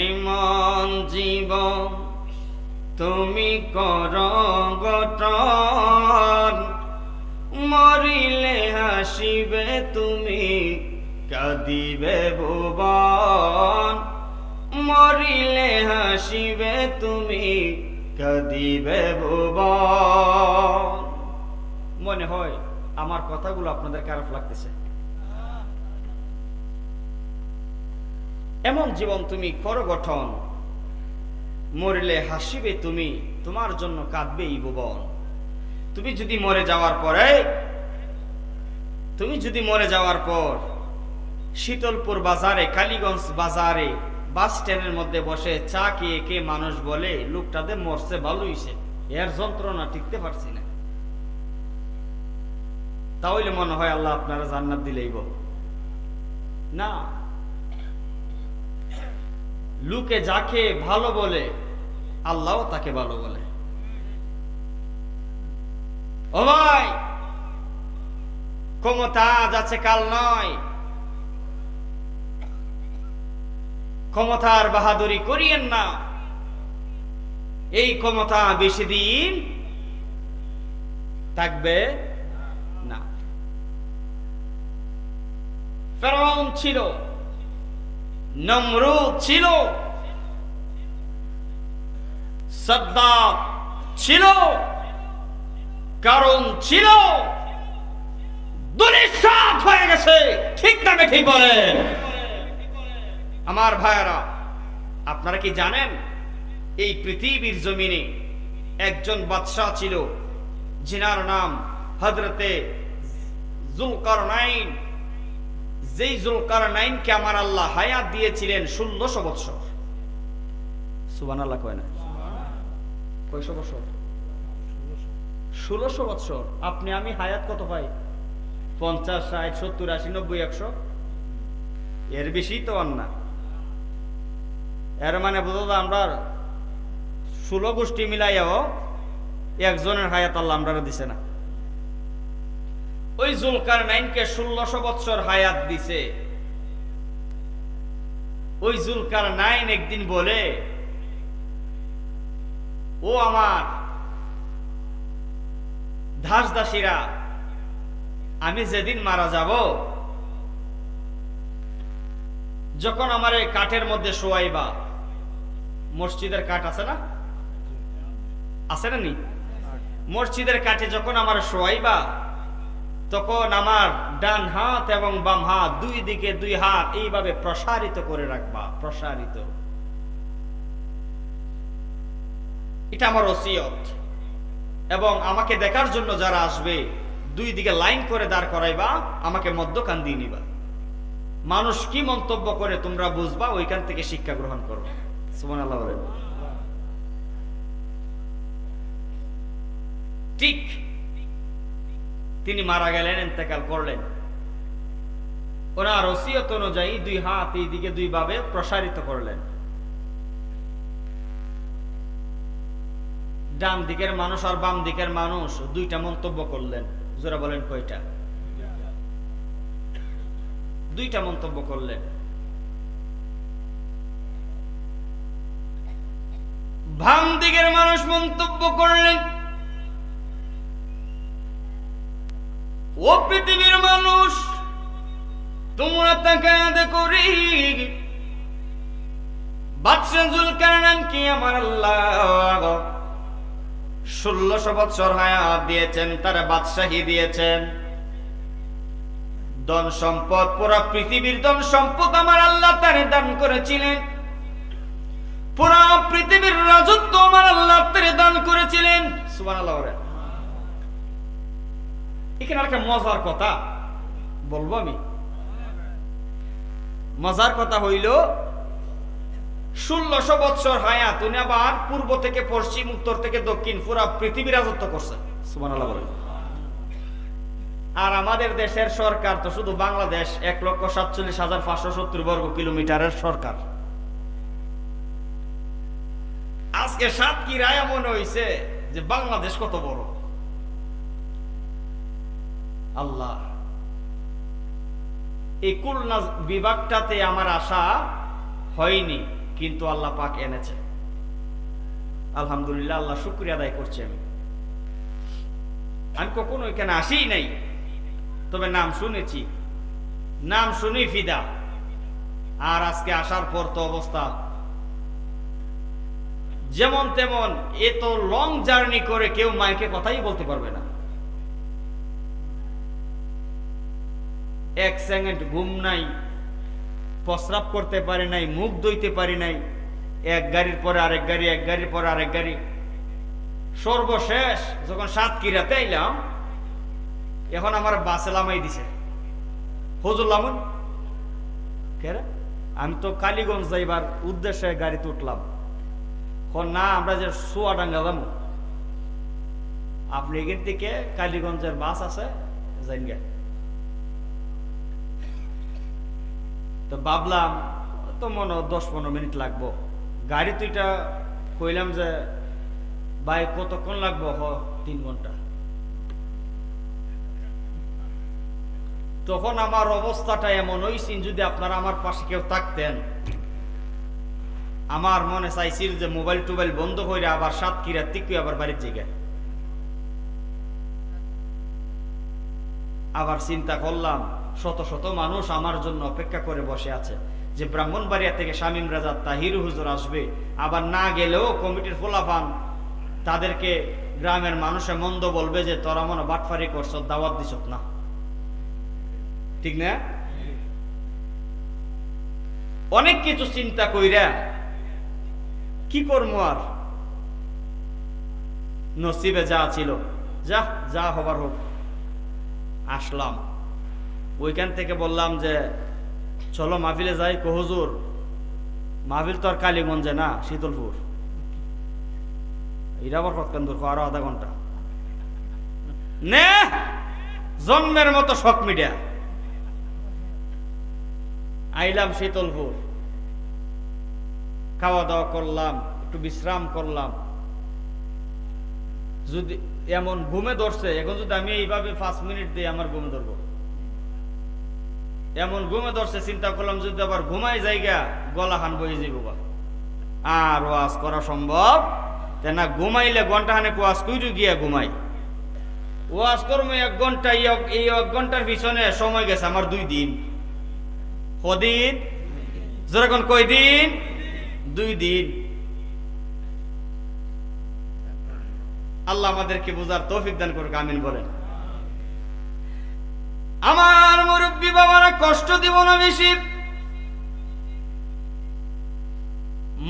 এমন জীবন তুমি কর গঠন, মরিলে হাসিবে তুমি, কাঁদিবে ভুবন। মরিলে হাসিবে তুমি, কাঁদিবে ভুবন। মনে হয় আমার কথাগুলো আপনাদের খারাপ লাগতেছে। এমন জীবন তুমি করো গঠন, মরিলে হাসিবে তুমি, তোমার জন্য কাঁদবে এই ভুবন। তুমি যদি মরে যাওয়ার পরে, তুমি যদি মরে যাওয়ার পর শীতলপুর বাজারে, কালীগঞ্জ বাজারে বাস স্ট্যান্ডের মধ্যে বসে চা খেয়ে কে মানুষ বলে লোকটাতে মরছে ভালো হইছে, এর যন্ত্রণা টিকতে পারছি না। তাহলে মনে হয় আল্লাহ আপনারা জান্নাত দিলেই না। লোকে যাকে ভালো বলে আল্লাহও তাকে ভালো বলে। ও ভাই, ক্ষমতা আজ আছে কাল নয়, ক্ষমতার বাহাদুরি করিয়েন না। এই ক্ষমতা বেশি দিন থাকবে না। ফেরাউন ছিল, নমরুদ ছিল, সাদ্দাত ছিল, কারণ ছিল, দুনিয়াত হয়ে গেছে। ঠিক না ঠিক বলেন আমার ভাইরা? আপনারা কি জানেন এই পৃথিবীর জমিনে একজন বাদশাহ ছিল যিনার নাম হযরতে যুলকারনাইন। যেই যুলকারনাইনকে আমার আল্লাহ হায়াত দিয়েছিলেন 1600 বছর। সুবহানাল্লাহ কয় না? কয়শো বছর? 1600 বছর। আপনি আমি হায়াত কত পাই? 50, 60, 70, 80, 90, 100, এর বেশি তো আর না। এর মানে বোঝা যায় আমরা 16 গোষ্ঠী মিলাইয়াও একজনের হায়াত আল্লাহ আমরা দিছে না। ওই যুলকারনাইনকে 1600 বছর হায়াত দিছে। ওই যুলকারনাইন একদিন বলে, ও আমার দাস দাসীরা, আমি যেদিন মারা যাব, যখন আমার এই কাঠের মধ্যে শোয়াইবা, মসজিদের কাঠ আছে না? আছে না নি? মসজিদের কাঠে যখন আমার শোয়াইবা, তখন আমার ডান হাত এবং বাম হাত, দুই দিকে দুই হাত এইভাবে প্রসারিত করে রাখবা। প্রসারিত, এটা আমার ওসিয়ত। এবং আমাকে দেখার জন্য যারা আসবে, দুই দিকে লাইন করে দাঁড় করাইবা, আমাকে মধ্যখান দিয়ে নিবা। মানুষ কি মন্তব্য করে তোমরা বুঝবা, ওইখান থেকে শিক্ষা গ্রহণ করবা। সুবহানাল্লাহ বলেন। ঠিক তিনি মারা গেলেন, ইন্তেকাল করলেন। ওনার ওসিয়ত অনুযায়ী দুই হাত এইদিকে দুই ভাবে প্রসারিত করলেন। ডান দিকের মানুষ আর বাম দিকের মানুষ দুইটা মন্তব্য করলেন। যারা বলেন কয়টা? দুইটা মন্তব্য করলেন। বাম দিকের মানুষ মন্তব্য করলেন, ও পৃথিবীর মানুষ, তোমরা তাকায়া দেখো রে, বাদশা যুলকারনাইন কি আমার আল্লাহ 1600 বছর হায়াত দিয়েছেন, তারা বাদশাহী দিয়েছেন। ধন সম্পদ, পুরা পৃথিবীর ধন সম্পদ আমার আল্লাহ তারে দান করেছিলেন। পুরা পৃথিবীর রাজত্ব আমার আল্লাহ তারে দান করেছিলেন। সুবহানাল্লাহ। এখানে একটা মজার কথা বলবো আমি। মজার কথা হইল, 1600 বছর হায়াত উনি আবার পূর্ব থেকে পশ্চিম, উত্তর থেকে দক্ষিণ পুরা পৃথিবী রাজত্ব করছে। সুবহানাল্লাহ বলেন। আর আমাদের দেশের সরকার তো শুধু বাংলাদেশ 1,47,570 বর্গ কিলোমিটারের সরকার। আজকে সাতক্ষীরায় মনে হইছে যে বাংলাদেশ কত বড়। আল্লাহ, এই খুলনা বিভাগটাতে আমার আশা হয়নি, কিন্তু আল্লাহ পাক এনেছে। আলহামদুলিল্লাহ, আল্লাহ শুকরিয়া আদায় করছি। আমি কখনো এখানে আসিই নাই, তবে নাম শুনেছি, নাম শুনি ফিদা। আর আজকে আসার পর তো অবস্থা যেমন তেমন। এত লং জার্নি করে কেউ মাইকে কথাই বলতে পারবে না। এক সেকেন্ড ঘুম নাই, প্রস্রাব করতে পারি নাই, মুখ ধুইতে পারি নাই। এক গাড়ির পরে আরেক গাড়ি, এক গাড়ির পরে আরেক গাড়ি। সর্বশেষ যখন সাতক্ষীরাতে এলাম, এখন আমার বাসে লামাই দিছে। হুজুর লামুন, কেরে আমি তো কালীগঞ্জ যাইবার উদ্দেশ্যে গাড়িতে উঠলাম, না আমরা যে চুয়াডাঙ্গা যাবো, আপনি এখান থেকে কালীগঞ্জের বাস আছে যাইন গে। তো ভাবলাম তো মনে 10-15 মিনিট লাগবো, গাড়ি তো এটা কইলাম যে ভাই কতক্ষণ লাগবো, 3 ঘন্টা। তখন আমার অবস্থাটা এমন হয়েছে, যদি আপনারা আমার পাশে কেউ থাকতেন, আমার মনে চাইছিল যে মোবাইল টোবাইল বন্ধ করে আবার সাতক্ষীরা থেকে আবার বাড়ির জায়গায়। আবার চিন্তা করলাম শত শত মানুষ আমার জন্য অপেক্ষা করে বসে আছে, যে ব্রাহ্মণবাড়িয়া থেকে শামীম রাজা তাহির হুজুর আসবে, আবার না গেলেও কমিটির ফলাফান তাদেরকে গ্রামের মানুষে মন্দ বলবে যে তোরা মনে বাটফারি করছ, দাওয়াত দিছ না, ঠিক না? অনেক কিছু চিন্তা কইরা কি করবো, আর নসিবে যা ছিল, যা হবার হোক। আসলাম, ওইখান থেকে বললাম যে চলো মাহফিলে যাই। হুজুর মাহফিল তো আর কালীগঞ্জে না, শীতলপুর। এটা আবার কতক্ষণ দূর, আরো আধা ঘন্টা নে, জন্মের মতো শখ মিডিয়া। আইলাম শীতলপুর, খাওয়া দাওয়া করলাম, একটু বিশ্রাম করলাম। যদি এমন ঘুমে ধরছে, এখন যদি আমি এইভাবে 5 মিনিট দিই আমার ঘুমে ধরবো, এমন ঘুমে ধরছে। চিন্তা করলাম যদি আবার ঘুমাই জায়গা, গলা খান বয়ে যাইব, আর ওয়াজ করা সম্ভব না। ঘুমাইলে ঘন্টা খানে ওয়াজ কইরু গিয়া ঘুমাই, ওয়াজ করবো 1 ঘন্টা, এই 1 ঘন্টার পিছনে সময় গেছে আমার 2 দিন। কদিন? যেরকম কয়দিন? 2 দিন। আল্লাহ আমাদেরকে বুঝার তৌফিক দান করুক, আমিন বলেন। আমার মুরব্বী বাবারা কষ্ট দিব না বেশি,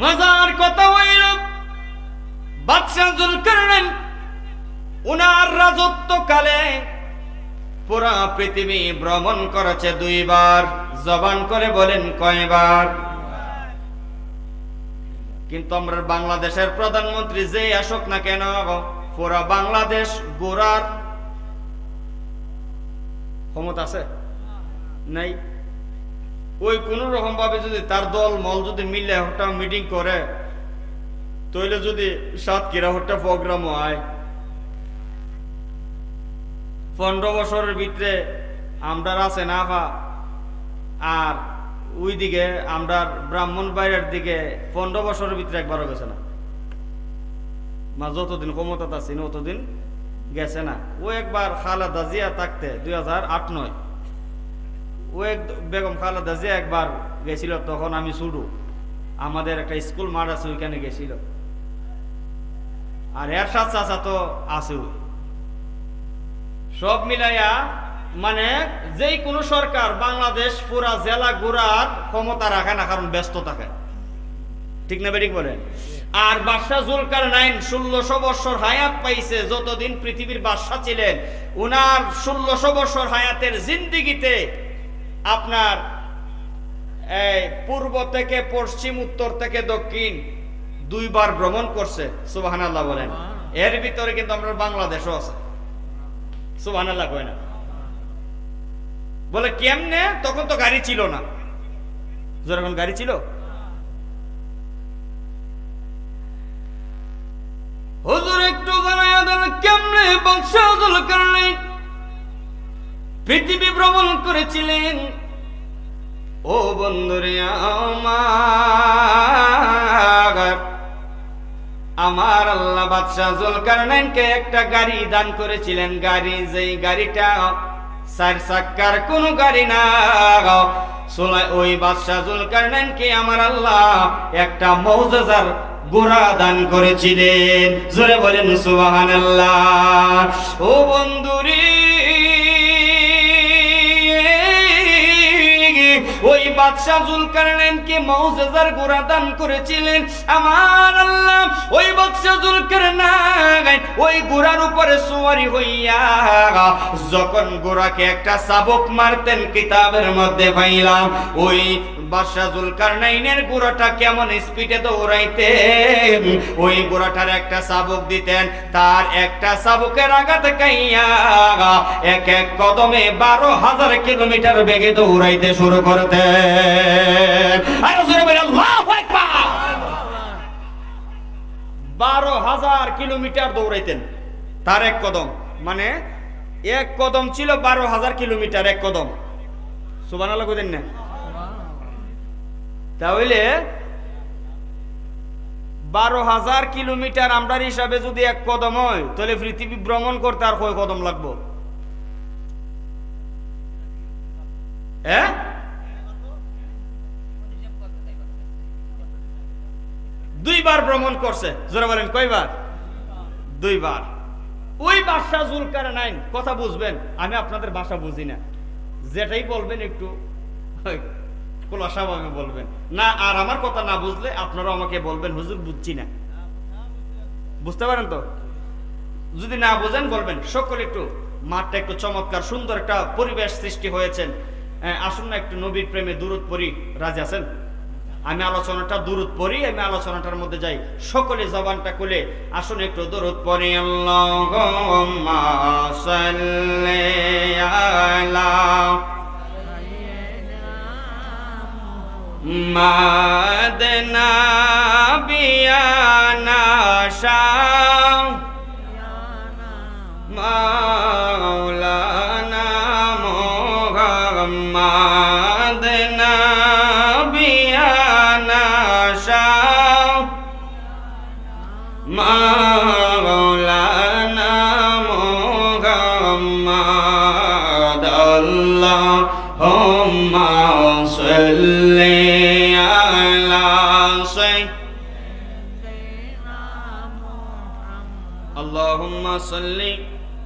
মজার কথা হইল বাদশাহ জুলকারনাইন উনার রাজত্বকালে পুরা পৃথিবী ভ্রমণ করেছে 2 বার। জবান করে বলেন কয়বার? কিন্তু আমরা বাংলাদেশের প্রধানমন্ত্রী যে আসুক না কেন, পুরা বাংলাদেশ গোড়ার ক্ষমতা আছে নাই। ওই কোন রকম ভাবে যদি তার দল মল যদি মিলে একটা মিটিং করে, তাহলে যদি সাতক্ষীরা একটা প্রোগ্রাম হয়, 15 বছরের ভিতরে আমরা আছে না পা, আর ওই দিকে আমরা ব্রাহ্মণবাড়িয়ার দিকে 15 বছরের ভিতরে একবারও গেছে না। যতদিন ক্ষমতা আছে অতদিন গেছে না। ও একবার খালেদা জিয়া থাকতে 2008-09 ও বেগম খালেদা জিয়া একবার গেছিল, তখন আমি শুরু, আমাদের একটা স্কুল মাঠ আছে ওইখানে গেছিল। আর এরশাদ চাচা তো আছে। সব মিলাইয়া মানে যেই কোনো সরকার বাংলাদেশ পুরা জেলা ঘোরার ক্ষমতা রাখে না, কারণ ব্যস্ত থাকে, ঠিক না বেঠিক বলেন? আর বাদশাহ জুলকারনাইন 1600 বছর হায়াত পাইছে। যতদিন পৃথিবীর বাদশাহ ছিলেন, উনার 1600 বছর হায়াতের জিন্দিগিতে আপনার পূর্ব থেকে পশ্চিম, উত্তর থেকে দক্ষিণ 2 বার ভ্রমণ করছে। সুবহানাল্লাহ বলেন। এর ভিতরে কিন্তু আমরা বাংলাদেশও আছে। সুবহানাল্লাহ কয় না? বলে কেমনে? তখন তো গাড়ি ছিল না। যখন গাড়ি ছিল, হুজুর একটু জানাইয়া দেন কেমনে বাদশাহ জুলকারনাইন পৃথিবী ভ্রমণ করেছিলেন। ও বন্ধুরে আমার আল্লাহ বাদশাহ জুলকারনাইনকে একটা গাড়ি দান করেছিলেন। গাড়ি, যেই গাড়িটা 4 চাক্কার কোন গাড়ি না। ওই বাদশাহ জুলকারনাইনকে আমার আল্লাহ একটা মুজিজার ঘোড়া দান করেছিলেন। জোরে বলেন সুবহানাল্লাহ। ও বন্ধুরে, ওই বাদশাহ জুলকারনাইনকে মুজিজার ঘোড়া দান করেছিলেন আমার আল্লাহ। ওই বাদশাহ জুলকারনাইন ওই ঘোড়ার উপরে সওয়ারি হইয়া যখন ঘোড়াকে একটা চাবুক মারতেন, কিতাবের মধ্যে পাইলাম ওই বাদশা জুলকারনাইনের ঘোড়াটা কেমন স্পিডে দৌড়াইতেন, ওই ঘোড়াটার একটা চাবুক দিতেন, তার একটা চাবুকের আঘাত খাইয়া এক এক কদমে 12,000 কিলোমিটার বেগে দৌড়াইতে শুরু করতেন। আরো জোরে বলেন আল্লাহু আকবার। 12,000 কিলোমিটার দৌড়াইতেন তার এক কদম, মানে এক কদম ছিল 12,000 কিলোমিটার এক কদম। সুবহানাল্লাহ কইতেন না? তাহলে 12,000 কিলোমিটার আমরার হিসাবে যদি এক কদম হয়, তাহলে পৃথিবী ভ্রমণ করতে আর কয় কদম লাগবো? হ্যাঁ, দুইবার ভ্রমণ করছে। জোরে বলেন কয়বার? দুইবার। ওই বাদশা জুলকারনাইন, কথা বুঝবেন, আমি আপনাদের ভাষা বুঝি না, যেটাই বলবেন একটু খোলাসাভাবে বলবেন না, আর আমার কথা না বুঝলে আপনারা আমাকে বলবেন হুজুর বুঝছি না, বুঝতে পারেন তো? যদি না বুঝেন বলবেন। সকলে একটু মাঠটা একটু চমৎকার সুন্দর একটা পরিবেশ সৃষ্টি হয়েছেন। আসুন না একটু নবীর প্রেমে দুরূদ পড়ি, রাজি আছেন? আমি আলোচনাটা দুরূদ পড়ি, আমি আলোচনাটার মধ্যে যাই। সকলে জবানটা খুলে আসুন একটু দুরূদ পড়ি। আল্লাহুম্মা সাল্লি আলা মাদনা বিয়ানা শাহ মাওলানা মুহাম্মদ নাবিয়ানা শাহ মাওলানা মুহাম্মদ আল্লাহুম্মা সাল্লি আলা আল্লাহুম্মা সাল্লি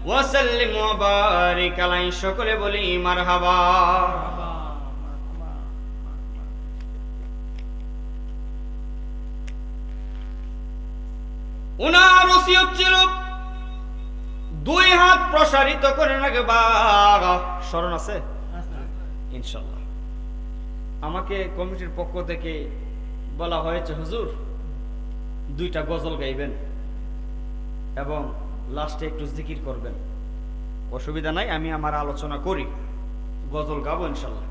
ওয়া সাল্লিম ওয়া বারিক আলাইহি। সকলে বলি মারহাবা। উনার ওসিয়ত ছিল 2 হাত প্রসারিত করে রাখবা। স্মরণ আছে ইনশাআল্লাহ? আমাকে কমিটির পক্ষ থেকে বলা হয়েছে হুজুর 2টা গজল গাইবেন এবং লাস্টে একটু জিকির করবেন। অসুবিধা নাই, আমি আমার আলোচনা করি, গজল গাবো ইনশাআল্লাহ।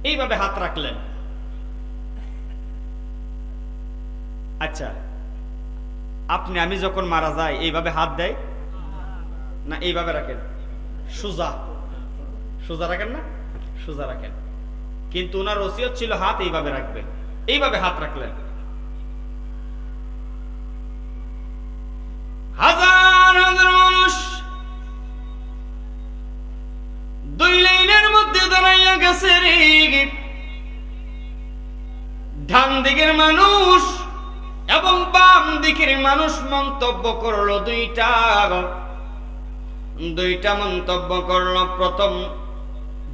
এইভাবে হাত রাখলেন। আচ্ছা, আপনি আমি যখন মারা যাই এইভাবে হাত দেয় না এইভাবে রাখেন? সোজা সোজা রাখেন না? সোজা রাখেন। কিন্তু ওনার ওসিয়ত ছিল হাত এইভাবে রাখবেন। এইভাবে হাত রাখলেন। হাজার হাজার মানুষ 2 লাইনের মধ্যে দাঁড়াইয়া গেছে রে। ডান দিকের মানুষ এবং বাম দিকের মানুষ মন্তব্য করলো দুইটা মন্তব্য করলো। প্রথম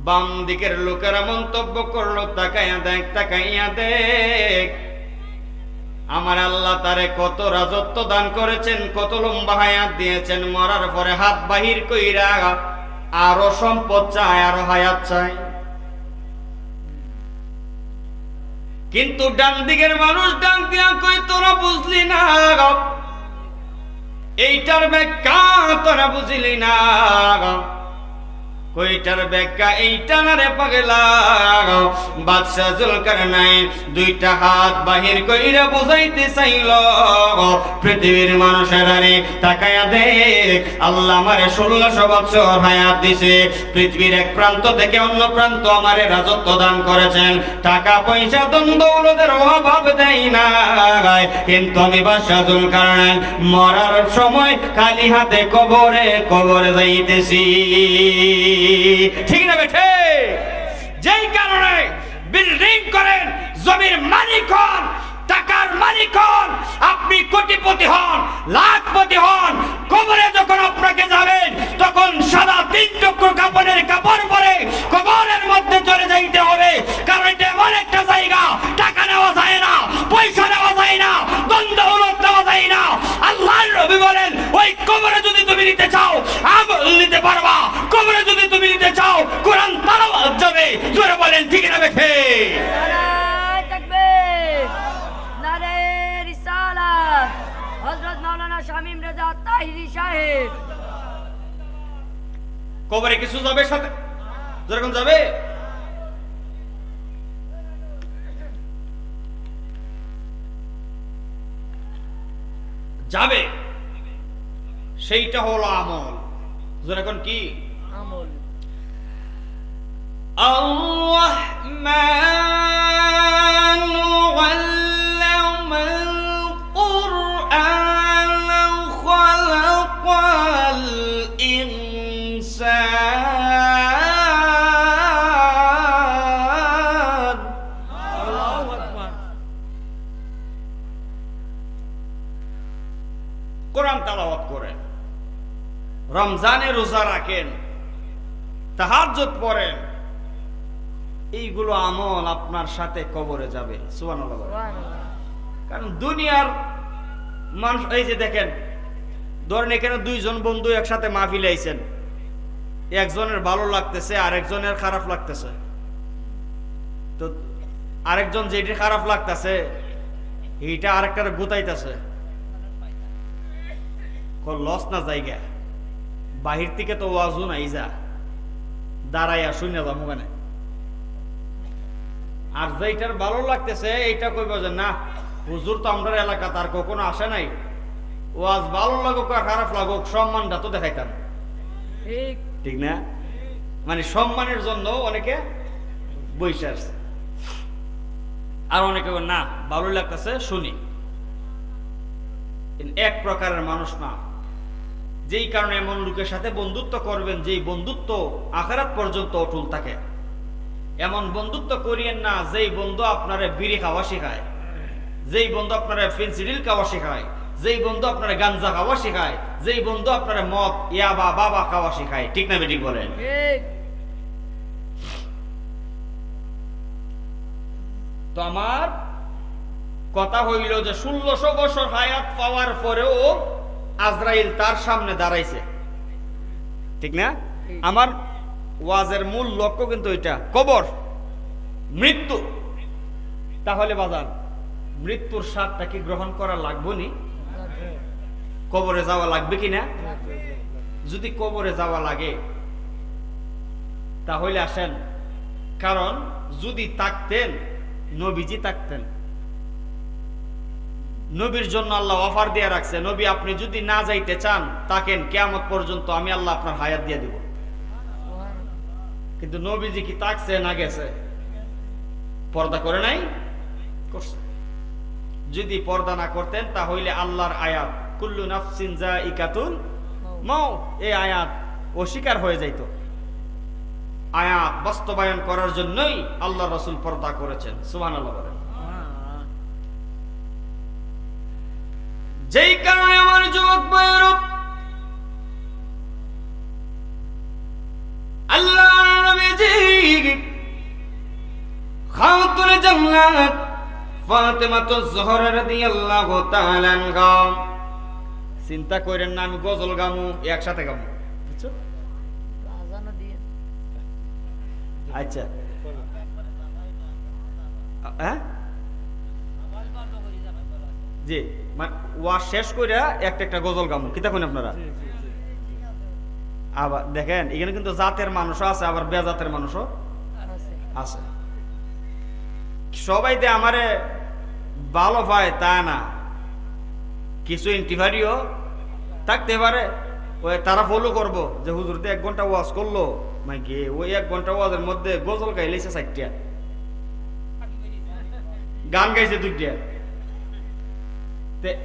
বাম দিকের লোকেরা মন্তব্য করলো, তাকাইয়া দেখ, তাকাইয়া দেখ, আমার আল্লাহ তারে কত রাজত্ব দান করেছেন, কত লম্বা হায়াত দিয়েছেন, মরার পরে হাত বাহির কইরা আরো সম্পদ চায়, আরো হায়াত চায়। কিন্তু ডান দিকের মানুষ ডান দিয়া কই, তোরা বুঝলি না, এইটার ব্যাখ্যা তোরা বুঝলি না। কইটার ব্যাখ্যা এইটা না রে পাগলা। বাদশা জুলকারনাইন 2টা হাত বাহির কইরা বুঝাইতে চাইল, পৃথিবীর মানুষেরা রে তাকায়া দেখ, আল্লাহ আমারে 1600 বছর হায়াত দিছে, পৃথিবীর এক প্রান্ত থেকে অন্য প্রান্ত আমারে রাজত্ব দান করেছেন, টাকা পয়সা ধন দৌলতের অভাব দেয় না, কিন্তু আমি বাদশা জুলকারনাইন মরার সময় খালি হাতে কবরে কবরে যাইতেছি। ঠিক না বেঠে? যেই কারণে বিল্ডিং করেন, জমির মালিক হন, টাকার মালিক হন, আপনি কোটিপতি হন, লাখপতি হন, কবরে যখন আপনাকে যাবেন তখন সাদা 3 টুকরো কাপড়ের কাপড় পরে কবরের মধ্যে চলে যাইতে হবে। কারণ এটা এমন একটা জায়গা, টাকা নেওয়া যায় না, পয়সা নেওয়া যায় না, ধন দৌলত নেওয়া যায় না। আল্লাহর নবী বলেন, ওই কবরে যদি তুমি তুমি নিতে চাও আমল নিতে পারবা, কবরে যদি তুমি নিতে চাও কোরআন তেলাওয়াত যাবে। জোরে বলেন ঠিক না বেঠে? নারায়ে তাকবীর, নারায়ে রিসালাত, হযরত মাওলানা শামীম রেজা তাহিরি সাহেব। কবরে কিছু যাবে সাথে? যেরকম যাবে যাবে, সেইটা হলো আমল। যেরকম কি আমল। الرحمن علم القرآن خلق الإنسان। আল্লাহু আকবার। কোরআন তেলাওয়াত করেন, রমজানে রোজা রাখেন, তাহাজ্জুদ পড়েন, এইগুলো আমল আপনার সাথে কবরে যাবে। সুবহানাল্লাহ বলেন। সুবহানাল্লাহ। কারণ দুনিয়ার মানুষ, এই যে দেখেন, ধরেন এখানে দুইজন বন্ধু একসাথে মাহফিলে আইছেন, একজনের ভালো লাগতেছে আরেকজনের খারাপ লাগতেছে, তো আরেকজন যেটি খারাপ লাগতেছে এইটা আরেকটার গুতাইতেছে, লস না জায়গা বাহির থেকে তো ওয়াজু নাই, যা দাঁড়াইয়া শুনে যাবো কেন। আর যেটার ভালো লাগতেছে এইটা কইব যে না হুজুর তো আমরা এলাকা তার কখনো আসে নাই, ওয়াজ ভালো লাগুক আর খারাপ লাগুক সম্মানটা তো দেখাইতাম, ঠিক ঠিক না? মানে সম্মানের জন্য অনেকে বইসে আসছে, আর অনেকে না ভালো লাগতেছে শুনি। এক প্রকারের মানুষ না, যেই কারণে এমন লোকের সাথে বন্ধুত্ব করবেন যেই বন্ধুত্ব আখিরাত পর্যন্ত অটুট থাকে। এমন বন্ধুত্ব করিয়েন না যেই বন্ধু আপনারে বিড়ি খাওয়া শেখায়, যেই বন্ধু আপনারা ফেন্সিডিল খাওয়া শেখায়, যেই বন্ধু আপনারা গাঞ্জা খাওয়া শেখায়, যেই বন্ধু আপনারা মদ ইয়াবা বাবা খাওয়া শেখায়। ঠিক না বেঠিক বলেন? ঠিক। তো আমার কথা হইল যে 1600 বছর হায়াত পাওয়ার পরেও আজরাইল তার সামনে দাঁড়াইছে, ঠিক না? আমার ওয়াজের মূল লক্ষ্য কিন্তু এটা, কবর, মৃত্যু। তাহলে বাজান মৃত্যুর স্বাদটা কি গ্রহণ করা লাগবে নি? কবরে যাওয়া লাগবে কিনা? যদি কবরে যাওয়া লাগে তাহলে আসেন, কারণ যদি থাকতেন নবীজি থাকতেন, নবীর জন্য আল্লাহ অফার দিয়ে রাখছে, নবী আপনি যদি না যাইতে চান থাকেন কিয়ামত পর্যন্ত, আমি আল্লাহ আপনার হায়াত দিয়ে দিব। কিন্তু নবীজি কি থাকছে না গেছে? পর্দা করে নাই? করছে। যদি পর্দা না করতেন তাহলে আল্লাহর আয়াত কুল্লু নাফসিন যায়িকাতুল মাউত, এই আয়াত অস্বীকার হয়ে যাইত। আয়াত বাস্তবায়ন করার জন্যই আল্লাহ রাসূল পর্দা করেছেন। সুবহানাল্লাহ বলেন। যেই কারণে আমার যুবক ভাইয়েরা, আল্লাহর নবীজি খাতুনে জান্নাত ফাতেমাতুজ জোহরা রাদিয়াল্লাহু তাআলা আনহা, চিন্তা করেন না আমি গজল গামু একসাথে গামু, বুঝছো? আজানও দিয়ে আচ্ছা, হ্যাঁ জি, মানে ওয়াজ শেষ করে একটা একটা গজল গামু, কি দেখুন আপনারা? আবার দেখেন এখানে কিন্তু জাতের মানুষও আছে, আবার বেজাতের মানুষও আছে। আছে। সবাই যে আমারে ভালো পায় তা না, কিছু ইন্টিভারিও থাকতে পারে, ওই তারা ফলো করবো যে হুজুর দিয়ে 1 ঘন্টা ওয়াজ করলো, মানে কি ওই 1 ঘন্টা ওয়াজের মধ্যে গজল গাইলেছে 4টা, গান গাইছে 2টা।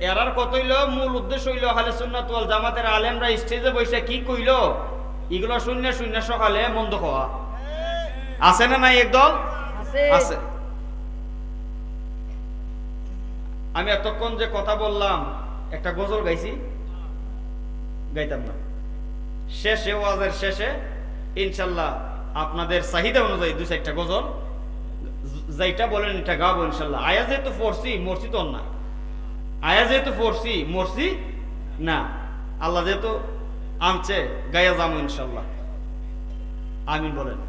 এরার কত হইলো, মূল উদ্দেশ্য হইলো আহলে সুন্নাত ওয়াল জামাতের আলেমরা স্টেজে বসে কি কইলো এগুলো শূন্য শূন্য সকালে মন্দ খাওয়া। আছে না নাই? একদল আছে। আমি এতক্ষণ যে কথা বললাম একটা গজল গাইছি, গাইতাম না, শেষে ওয়াজের শেষে ইনশাল্লাহ আপনাদের চাহিদা অনুযায়ী 2-4টা গজল যেটা বলেন এটা গাবো ইনশাল্লাহ। আয়া যেহেতু পড়ছি মরছি তো না, আয়া যেহেতু পড়ছি মরছি না, আল্লাহ যেহেতু আনছে গায়া যাবো ইনশাল্লাহ। আমিন বলেন।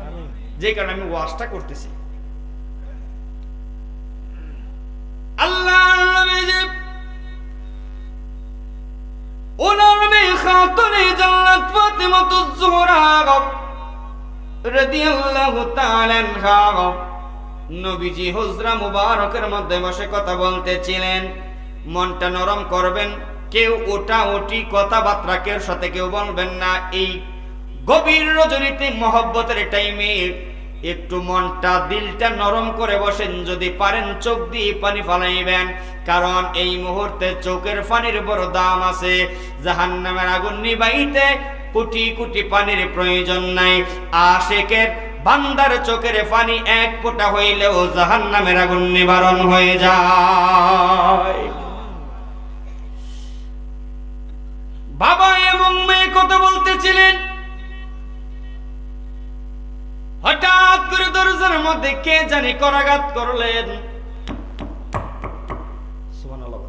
আমিন। যে কারণে আমি ওয়াজটা করতেছি। আল্লাহ নবীজি ওনার মেয়ে খাতুনে জান্নাত ফাতিমাতুজ জোহরা রাদিয়াল্লাহু তাআলা আনহা নবীজি হুজরা মুবারকের মধ্যে বসে কথা বলতেছিলেন। মনটা নরম করবেন, কেউ ওটা ওটি কথাবার্তা কেউ সাথে কেউ বলবেন না। এই গভীর রজনীতে মহব্বতের টাইমে একটু মনটা দিলটা নরম করে বসেন, যদি পারেন চোখ দিয়ে পানি ফালাইবেন, কারণ এই মুহূর্তে চোখের পানির বড় দাম আছে। জাহান্নামের আগুন নিবাইতে কোটি কোটি পানির প্রয়োজন নাই। আশিকের বান্দার চোখের পানি এক ফোঁটা হইলেও জাহান্নামের আগুন নিবারণ হয়ে যায়। বাবা এবং মেয়ে কথা বলতেছিলেন, হঠাৎ করে দরজার মধ্যে কে জানি করাঘাত করলেন। সুবহানাল্লাহ।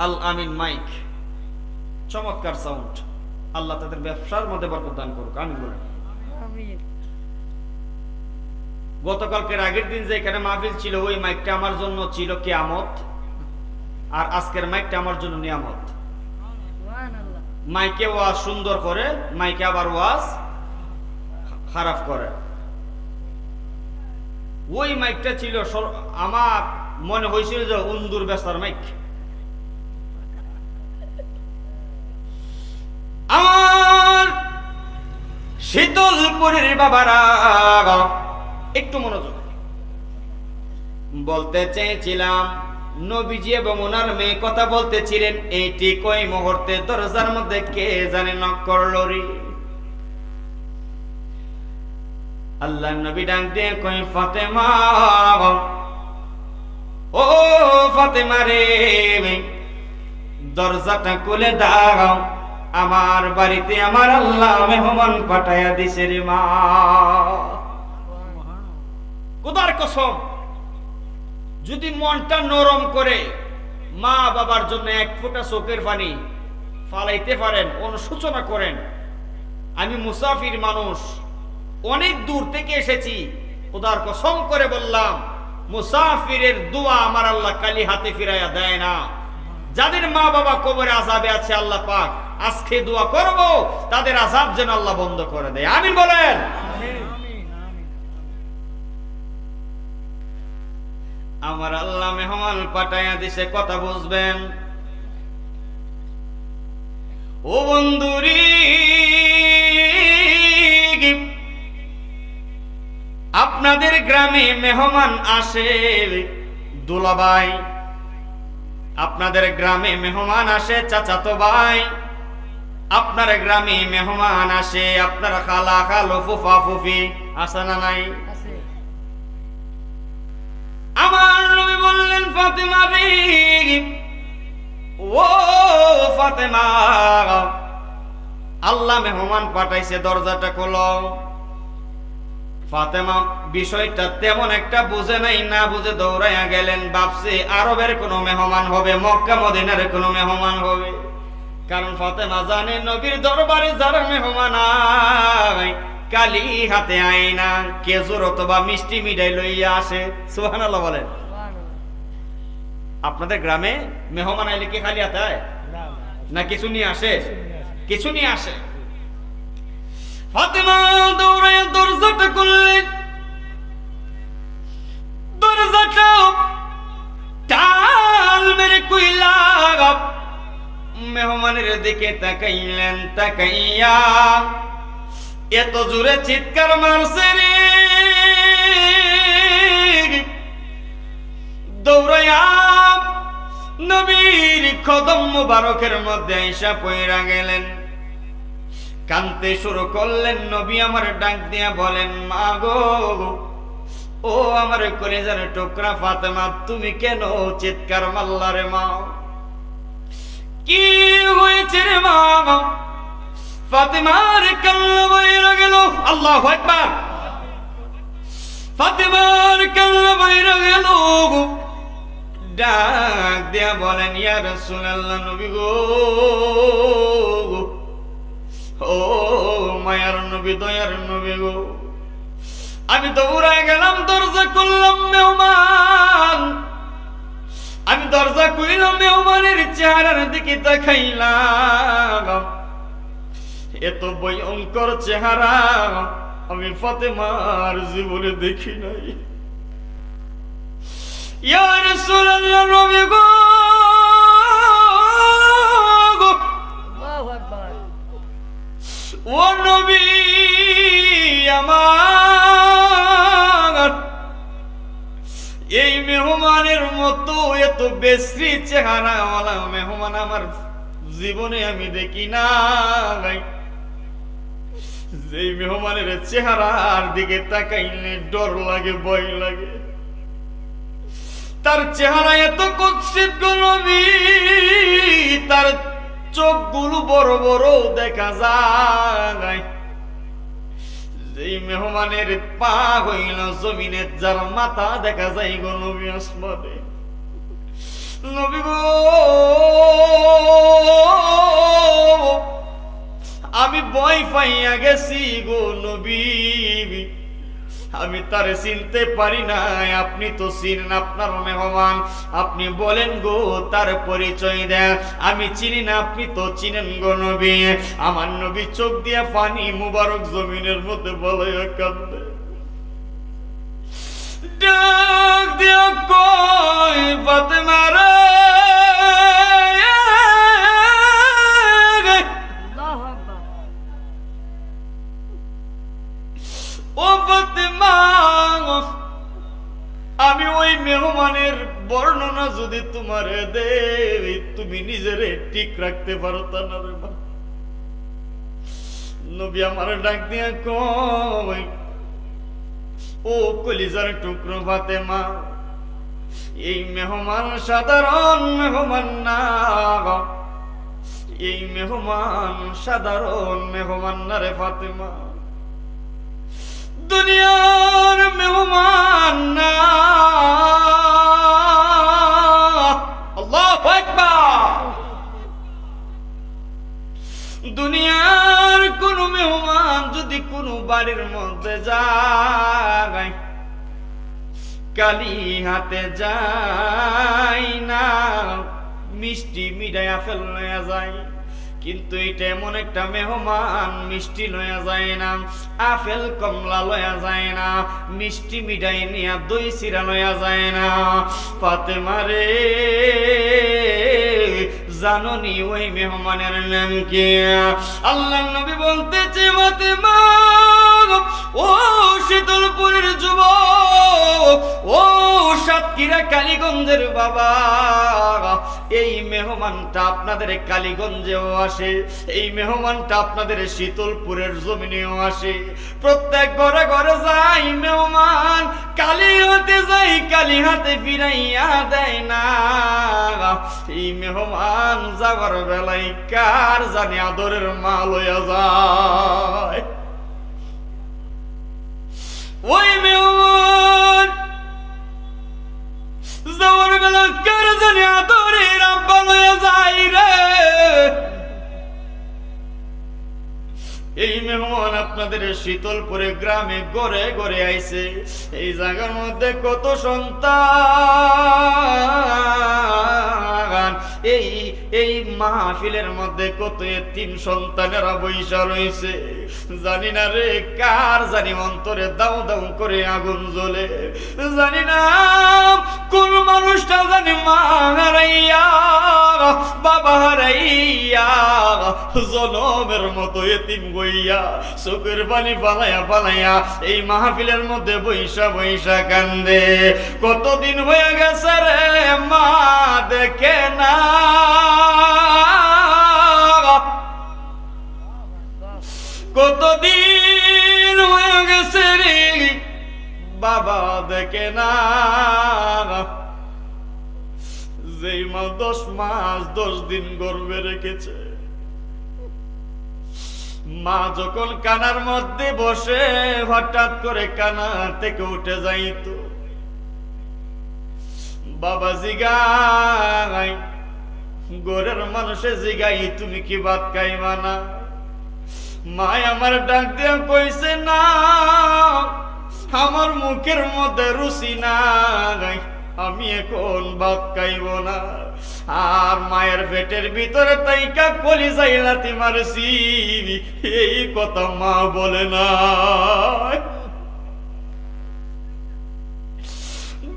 আল আমিন মাইক, চমৎকার সাউন্ড। আল্লাহ তাদের ব্যবসার মধ্যে বরকত দান করুক। আমিন বলেন। আমিন। গতকালকের আগের দিন যে এখানে মাহফিল ছিল, ওই মাইকটা আমার জন্য ছিল কিয়ামত, আর আজকের মাইকটা আমার জন্য নিয়ামত। সুবহানাল্লাহ। মাইকে ওয়াজ সুন্দর করে, মাইকে আবার ওয়াজ খারাপ করে। ওই মাইকটা ছিল আমার মনে হয়েছিল যে উন্দুর বেসার মাইক। আমার শীতলপুরের বাবারা একটু মনোযোগ, বলতে চেয়েছিলাম নবীজি এবং ওনার মেয়ে কথা বলতেছিলেন, এইটি কই মুহূর্তে দরজার মধ্যে কে জানে নক করলো রে। আল্লাহ নবী ডাক দিয়ে কই, ফাতেমা, ও ফাতেমা রে, দরজাটা খুলে দাও, আমার বাড়িতে আমার আল্লাহ মেহমান পাঠাইয়া দিছে রে মা। খোদার কসম, যদি মনটা নরম করে মা বাবার জন্য এক ফোঁটা চোখের পানি ফালাইতে পারেন, অনুশোচনা করেন। আমি মুসাফির মানুষ, অনেক দূর থেকে এসেছি, খোদার কসম করে বললাম, মুসাফিরের দোয়া আমার আল্লাহ খালি হাতে ফিরাইয়া দেয় না। যাদের মা বাবা কবরে আযাবে আছে, আল্লাহ পাক আজকে দোয়া করব তাদের আযাব যেন আল্লাহ বন্ধ করে দেয়। আমিন বলেন। আমার আল্লাহ মেহমান পাঠাইয়া দিছে, কথা বুঝবেন। ও বন্ধুরি, আপনাদের গ্রামে মেহমান আসে দুলাভাই, আপনাদের গ্রামে মেহমান আসে চাচাতো ভাই, আপনার গ্রামে মেহমান আসে আপনার খালা খালু ফুফা ফুফি, আসে না নাই? আছে। আমার নবী বললেন, ফাতেমা রে, ও ফাতেমা, আল্লাহ মেহমান পাঠাইছে, দরজাটা খোলো। ফাতেমা বিষয়টা তেমন একটা বুঝে নাই, না বুঝে দৌড়াইয়া গেলেন। ভাবছে আরবের কোনো মেহমান হবে, মক্কা মদিনার কোনো মেহমান হবে, কারণ ফাতেমা জানে নবীর দরবারে যারা মেহমান আয় কালি হাতে আয় না, খেজুর অথবা মিষ্টি মিঠাই লইয়া আসে। সুবহানাল্লাহ বলেন। আপনাদের গ্রামে মেহমান আইলে কি খালি হাতে আয় না কিছু নিয়ে আসে? কিছু নিয়ে আসে। ফাতেমা দৌড়ায় দরজাটা খুললেন, দরজাটা টাল মেরে কইলা মেহমানের দিকে তাকাইলেন, তাকাইয়া এত জোরে চিৎকার মারছে রে, দৌড়াইয়া নবীর কদম মুবারকের মধ্যে আইসা পইরা গেলেন, কাঁদতে শুরু করলেন। নবী আমার ডাক দিয়া বলেন, মা গো, ও আমার কলিজার টুকরা ফাতেমা, তুমি কেন চিৎকার মারলা রে মা? কি হয়েছে রে মা? ফাতেমার কান্না বইরা গেল। আল্লাহু আকবার। ফাতেমার কান্না বইরা গেল। ডাক দিয়া বলেন, ইয়া রাসূলুল্লাহ, নবী গো, ও মায়ার নবী, দয়ার নবী গো, আমি তো উড়ায় গেলাম, দরজা করলাম, মেহমান, আমি দরজা খুললাম, মেহমানের চেহারার দিকে তাকাইলাম, এত ভয়ঙ্কর চেহারা আমি ফাতেমার জীবনে দেখি নাই। ইয়া রাসূলুল্লাহ, নবী গো, আল্লাহু আকবার। ও নবী আমার, এই মেহমানের মতো এত বিশ্রী চেহারাওয়ালা মেহমান আমার জীবনে আমি দেখি নাই। যেই মেহমানের চেহারার দিকে তাকাইলে ডর লাগে, ভয় লাগে। তার চেহারা এত কুৎসিত গো নবী, তার চোখগুলো বড় বড় দেখা যায়। যেই মেহমানের পা হইল জমিনে, যার মাথা দেখা যায় গো নবী আসমানে। নবী গো, আমি ভয় পাইয়া গেছি গো নবী, আমি তারে চিনতে পারি নাই। আপনি তো চিনেন, আপনার মেহমান, আপনি বলেন গো তার পরিচয় দেন। আমি চিনি না, আপনি তো চিনেন গো নবী। আমার নবী চোখ দিয়া পানি মুবারক জমিনের মধ্যে বলাইয়া কান্দে, ডাক দিয়া কয়, ফাতেমা রে, আল্লাহু আকবার। ও ফাতেমা, আমি ওই মেহমানের বর্ণনা যদি তোমারে দেই, তুমি নিজেরে ঠিক রাখতে পারো তা না রে মা। নবী আমার ডাক দিয়া কয়, ও কলিজার টুকরো ফাতেমা, এই মেহমান সাধারণ মেহমান না, এই মেহমান সাধারণ মেহমান না রে ফাতেমা, দুনিয়ার মেহমান না। আল্লাহু আকবার। দুনিয়ার কোন মেহমান যদি কোন বাড়ির মধ্যে যায়, কালি হাতে যায় না, মিষ্টি মিঠাই আপেল লইয়া যায়। কিন্তু এটা এমন একটা মেহমান, মিষ্টি লইয়া যায় না, আপেল কমলা লইয়া যায় না, মিষ্টি মিঠাই নিয়া দই চিরা লইয়া যায় না। ফাতেমা রে, জাননি ওই মেহমানের নাম কি? আল্লাহর নবী বলতেছে, ফাতেমা, ও শীতলপুরের যুবক, ও সাতক্ষীরা কালীগঞ্জের বাবা, এই মেহমানটা আপনাদের কালীগঞ্জেও আসে, এই মেহমানটা আপনাদের শীতলপুরের জমিনেও আসে। প্রত্যেক ঘরে ঘরে যাই মেহমান, কালী হাতে যাই, কালী হাতে ফিরাইয়া দেয় না। এই মেহমান যাবার বেলায় কার জানি আদরের মা লইয়া যায়। ওই মেহমান যাওয়ার বেলা কার জানি আদরের আব্বা লইয়া যায় রে। এই মেহমান আপনাদের শীতলপুরে গ্রামে ঘরে ঘরে আইছে। এই জায়গার মধ্যে কত সন্তান, এই মাহফিলের মধ্যে কত এতিম সন্তানেরা বৈশা রয়েছে। জানি না রে, কার জানি অন্তরে দাউ দাউ করে আগুন জ্বলে। জানি না কোন মানুষটা জানি মা হারাইয়া, বাবা হারাইয়া, জনমের মতো এতিম গইয়া, চোখের পানি পালাইয়া পালাইয়া এই মাহফিলের মধ্যে বৈশা বৈশা কান্দে। কতদিন হয়ে গেছে রে মা দেখে না, কতদিন হয়ে গেছে রে বাবা দেখে না। যেই মা 10 মাস 10 দিন গর্ভে রেখেছে, মা যখন কানার মধ্যে বসে হঠাৎ করে কানা থেকে উঠে যাইত, বাবা জিগাই, গোরের মানুষে জিগাই তুমি কি ভাত খাইবা না? মায় আমার ডাক দিয়া কইছে না, আমার মুখের মধ্যে রুচি নাই, আমি এখন ভাত খাইব না। আর মায়ের পেটের ভিতরে তাইকা কলিজায় লাথি মারছি, এই কথা মা বলে না।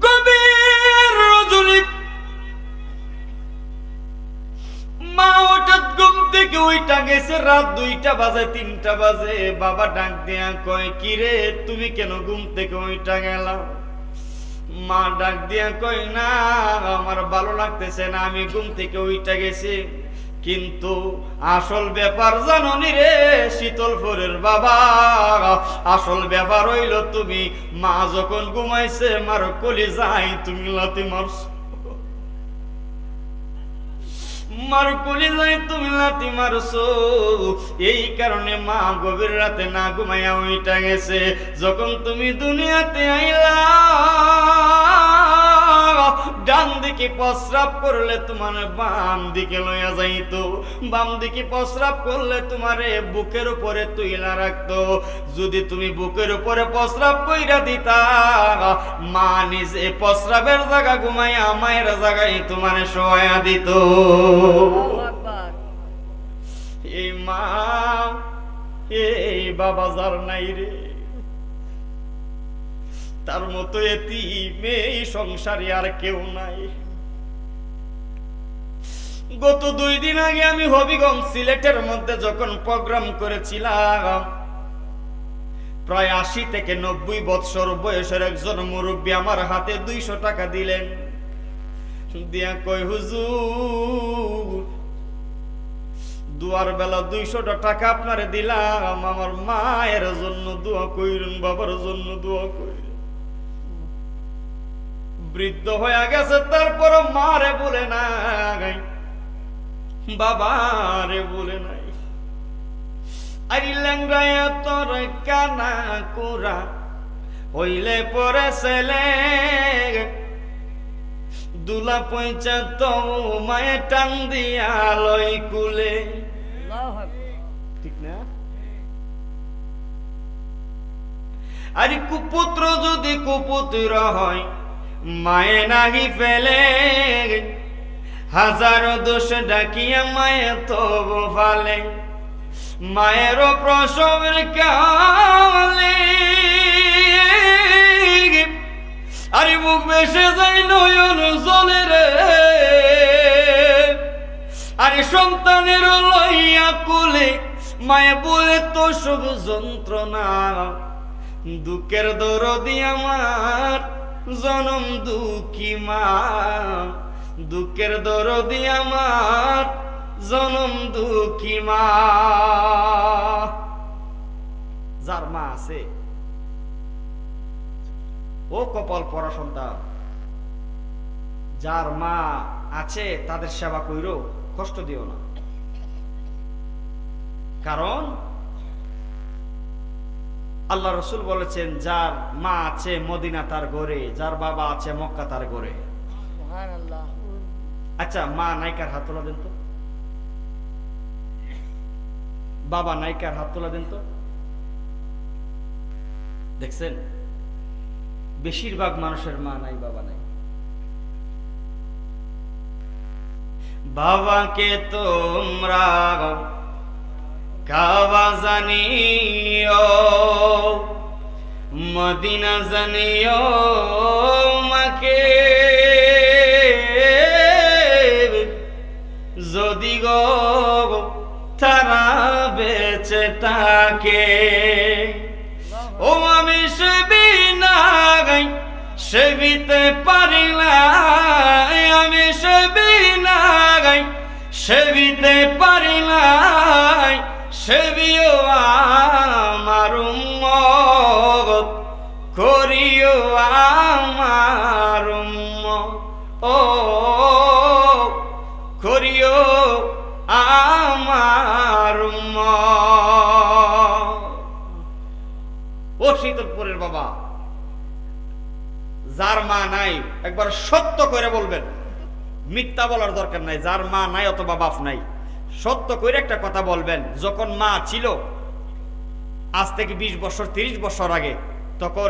গভীর রজনী মা হঠাৎ ঘুম থেকে উইটা গেছে, রাত 2টা বাজে 3টা বাজে। বাবা ডাক দিয়া কয়, কিরে তুমি কেন ঘুম থেকে উইটা গেলা? মা ডাক দিয়া কয়, না আমার ভালো লাগতেছে না, আমি ঘুম থেকে উইটা গেছি। কিন্তু আসল ব্যাপার জাননি রে শীতলপুরের বাবা, আসল ব্যাপার হইল তুমি মা যখন ঘুমাইছে মার কলিজায় তুমি লাথি মারছো, মার কলিজায় তুমি লাথি মারছো। এই কারণে মা গভীর রাতে না ঘুমাইয়া উইটা গেছে। যখন তুমি দুনিয়াতে আইলা, ডান দিকে প্রস্রাব করলে তোমার বাম দিকে লইয়া যাইতো, বাম দিকে প্রস্রাব করলে তোমারে বুকের উপরে তুইলা রাখতো। যদি তুমি বুকের উপরে প্রস্রাব কইরা দিতা, মা নিজে প্রস্রাবের জায়গা ঘুমাইয়া মায়ের জায়গায় তোমারে শোয়া দিত। আল্লাহু আকবার। এই মা এই বাবা যার নাই রে, তার মতো এতিম এই সংসারে আর কেউ নাই। গত 2 দিন আগে আমি হবিগঞ্জ সিলেটের মধ্যে যখন প্রোগ্রাম করেছিলাম, প্রায় 80 থেকে 90 বৎসর বয়সের একজন মুরব্বী আমার হাতে 200 টাকা দিলেন, দিয়া কয়, হুজুর দুয়ার বেলা 200 টাকা আপনারে দিলাম, আমার মায়ের জন্য দোয়া কইরেন, বাবার জন্য দোয়া কইরেন। বৃদ্ধ হয়ে গেছে, তারপর মারে বলে নাই, বাবারে বলে নাই। আরে ল্যাংরায়া তোর কানা কুরা হইলে পরে ছেলে, দুলা পয়সা তো মায়ে টান দিয়া লই কুলে। আল্লাহু আকবার। ঠিক না? আরে কুপুত্র যদি কুপুত্র হয় মায়ে নাহি ফেলে, হাজারো দোষ ডাকিয়া মায়ে তবু ফালে। মায়ের প্রসবের কালে আরে মুখ বেসে যাই নয়ন জলে রে, আরে সন্তানের লইয়া কুলে মায়ে বলে তো সব যন্ত্রণা। দুঃখের দরদি আমার জনম দুঃখী মা, দুঃখের দরদি আমার জনম দুঃখী মা। যার মা আছে ও কপাল পরা সন্তান, যার মা আছে তাদের সেবা কইরো, কষ্ট দিও না। কারণ আল্লাহ রসুল বলেছেন, যার মা আছে মদিনা তার ঘরে, যার বাবা আছে মক্কা তার ঘরে। সুবহানাল্লাহ। আচ্ছা, মা নায়িকার হাত তোলা দেন তো, বাবা নায়িকার হাত তোলা দেন তো। দেখছেন বেশিরভাগ মানুষের মা নাই, বাবা নাই। বাবাকে তোমরা কাবা জানিও, মদিনা জানিও, মাকে যদি গো তারা বেঁচে থাকে। ও আমি সেবি না গাই সেবিতে পারি না, আমি সেবি না গাই সেবিতে পারি না, সেবিও আমার উম্মত, করিও আমার উম্মত, ও করিও আমার উম্মত। ও শীতলপুরের বাবা, যার মা নাই একবার সত্য করে বলবেন, মিথ্যা বলার দরকার নাই। যার মা নাই অথবা বাপ নাই, সত্য করে একটা কথা বলবেন। যখন মা ছিল, আজ থেকে 20 বছর 30 বছর আগে, তখন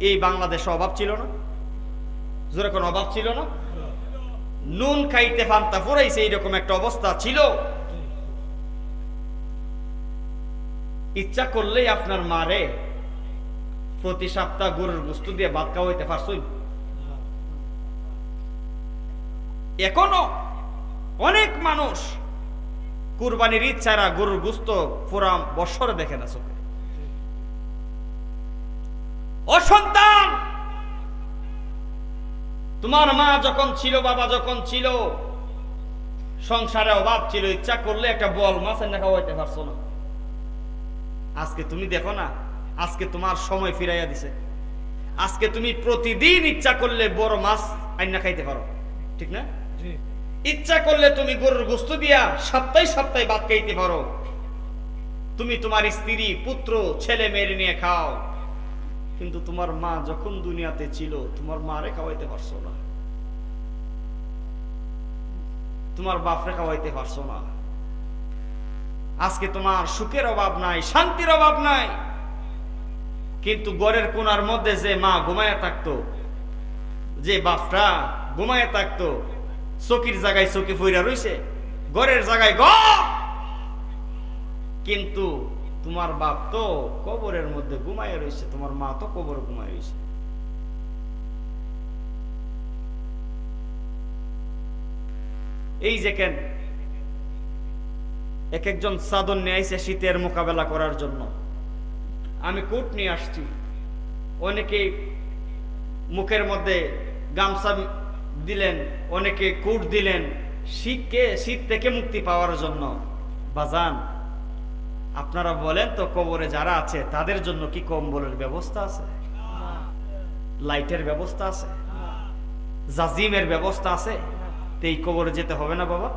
এই বাংলাদেশে অভাব ছিল না? জোরে কোন অভাব ছিল না? নুন খাইতে ফান্তা ফুরাইছে, এইরকম একটা অবস্থা ছিল। ইচ্ছা করলেই আপনার মারে প্রতি সপ্তাহ গরুর গোশত দিয়ে ভাত খাওয়াইতে পারছই? এখনো অনেক মানুষ কুরবানির ঈদ ছাড়া গরুর গোশত পুরা বছর দেখে না চোখে। ও সন্তান, তোমার মা যখন ছিল, বাবা যখন ছিল, সংসারে অভাব ছিল, ইচ্ছা করলে একটা বল মাছ এনে খাওয়াইতে পারছো না। আজকে তুমি দেখো না, আজকে তোমার সময় ফিরাইয়া দিছে। আজকে তুমি প্রতিদিন ইচ্ছা করলে বড় মাছ আইনা খাইতে পারো, ঠিক না? ইচ্ছা করলে তুমি গরুর গোশত দিয়া সপ্তাহে সপ্তাহে ভাত খাইতে পারো। তুমি তোমার স্ত্রী, পুত্র, ছেলে মেয়ে নিয়ে খাও। কিন্তু তোমার মা যখন দুনিয়াতে ছিল, তোমার মারে খাওয়াইতে পারছো না, তোমার বাপরে খাওয়াইতে পারছো না। আজকে তোমার সুখের অভাব নাই, শান্তির অভাব নাই, কিন্তু ঘরের কোণার মধ্যে যে মা ঘুমায়া থাকতো, যে বাপটা ঘুমায়া থাকতো, চকির জায়গায় চকি ফইরা রইছে, ঘরের জায়গায় ঘর, কিন্তু তোমার বাপ তো কবরের মধ্যে ঘুমায় রইছে, তোমার মা তো কবরে ঘুমায় রইছে। এই যে কেন এক একজন চাদর নিয়ে আইছে শীতের মোকাবেলা করার জন্য। আমি কোট নিয়ে আসছি, অনেকে মুখের মধ্যে গামছা দিলেন, অনেকে কোট দিলেন, শীত থেকে মুক্তি পাওয়ার জন্য। বাজান, আপনারা বলেন তো, কবরে যারা আছে তাদের জন্য কি কম্বলের ব্যবস্থা আছে? লাইটের ব্যবস্থা আছে? জাজিমের ব্যবস্থা আছে? তো এই কবরে যেতে হবে না বাবা?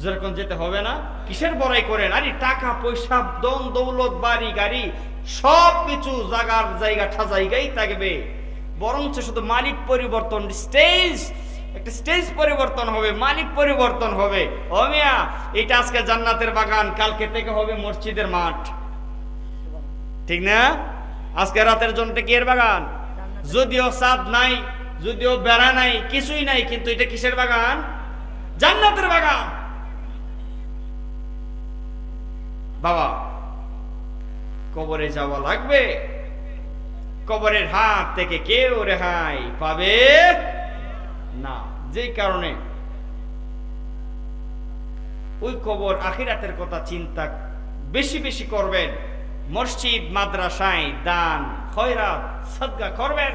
যেরকম যেতে হবে না? কিসের বড়াই করেন? আরে টাকা পয়সা, দন দৌলত, বাড়ি গাড়ি সব কিছু জায়গার জায়গা ঠাজাইগাই থাকবে, বরঞ্চ শুধু মালিক পরিবর্তন, একটা স্টেজ পরিবর্তন হবে, মালিক পরিবর্তন হবে। ও মিয়া, এটা আজকে জান্নাতের বাগান, কালকে থেকে হবে মসজিদের মাঠ, ঠিক না? আজকে রাতের জন্য কি এর বাগান? যদিও চাঁদ নাই, যদিও বেড়া নাই, কিছুই নাই, কিন্তু এটা কিসের বাগান? জান্নাতের বাগান। বাবা, কবরে যাওয়া লাগবে, কবরের হাত থেকে কেউ রেহাই পাবে না। যে কারণে ওই কবর আখিরাতের কথা চিন্তা বেশি বেশি করবেন। মসজিদ মাদ্রাসায় দান খয়রাত সাদকা করবেন।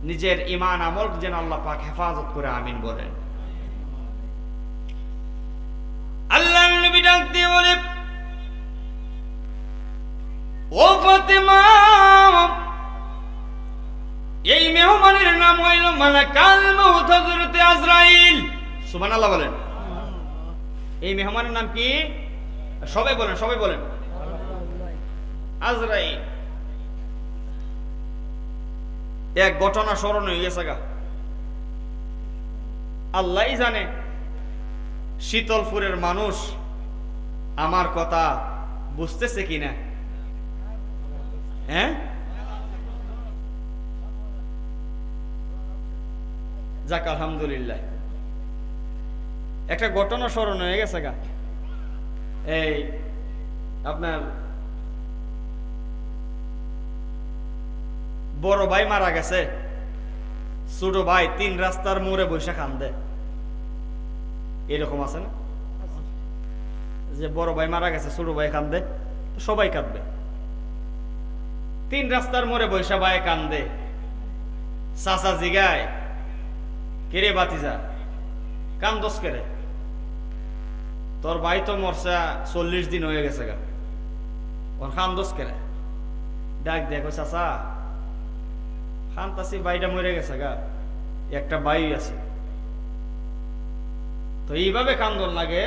নিজের ঈমান আমল যেন আল্লাহ পাক হেফাজত করে, আমিন বলেন। আল্লাহর নবী ডাক দিয়ে বলে, ও ফাতেমা, এই মেহমানের নাম হইল মালাকাল মউত হযরত আজরাইল। সুবহানাল্লাহ বলেন। এই মেহমানের নাম কি? সবাই বলেন, সবাই বলেন। আজরাইল। এক ঘটনা স্মরণ হয়ে গেছে গা, আল্লাহই জানে। শীতলপুরের মানুষ আমার কথা বুঝতেছে কিনা? হ্যাঁ, যাক আলহামদুলিল্লাহ। একটা ঘটনা স্মরণ হয়ে গেছে গা। এই আপনার বড় ভাই মারা গেছে, ছোট ভাই 3 রাস্তার মোড়ে বসে কান্দে। এরকম আছে না যে বড় ভাই মারা গেছে, ছোট ভাই কান্দে, সবাই কাঁদবে। 3 রাস্তার মোড়ে বৈশা ভাই কান্দে। চাচা জিগায়, কেরে বাতিজা কান্দস কেরে? তোর ভাই তো মরছে 40 দিন হয়ে গেছে গা, ওর কান্দস কেরে? ডাক দেখো, চাচা কান্তাছি, ভাইটা মরে গেছে গা, একটা ভাই আছে। তো এইভাবে কান্দন লাগে?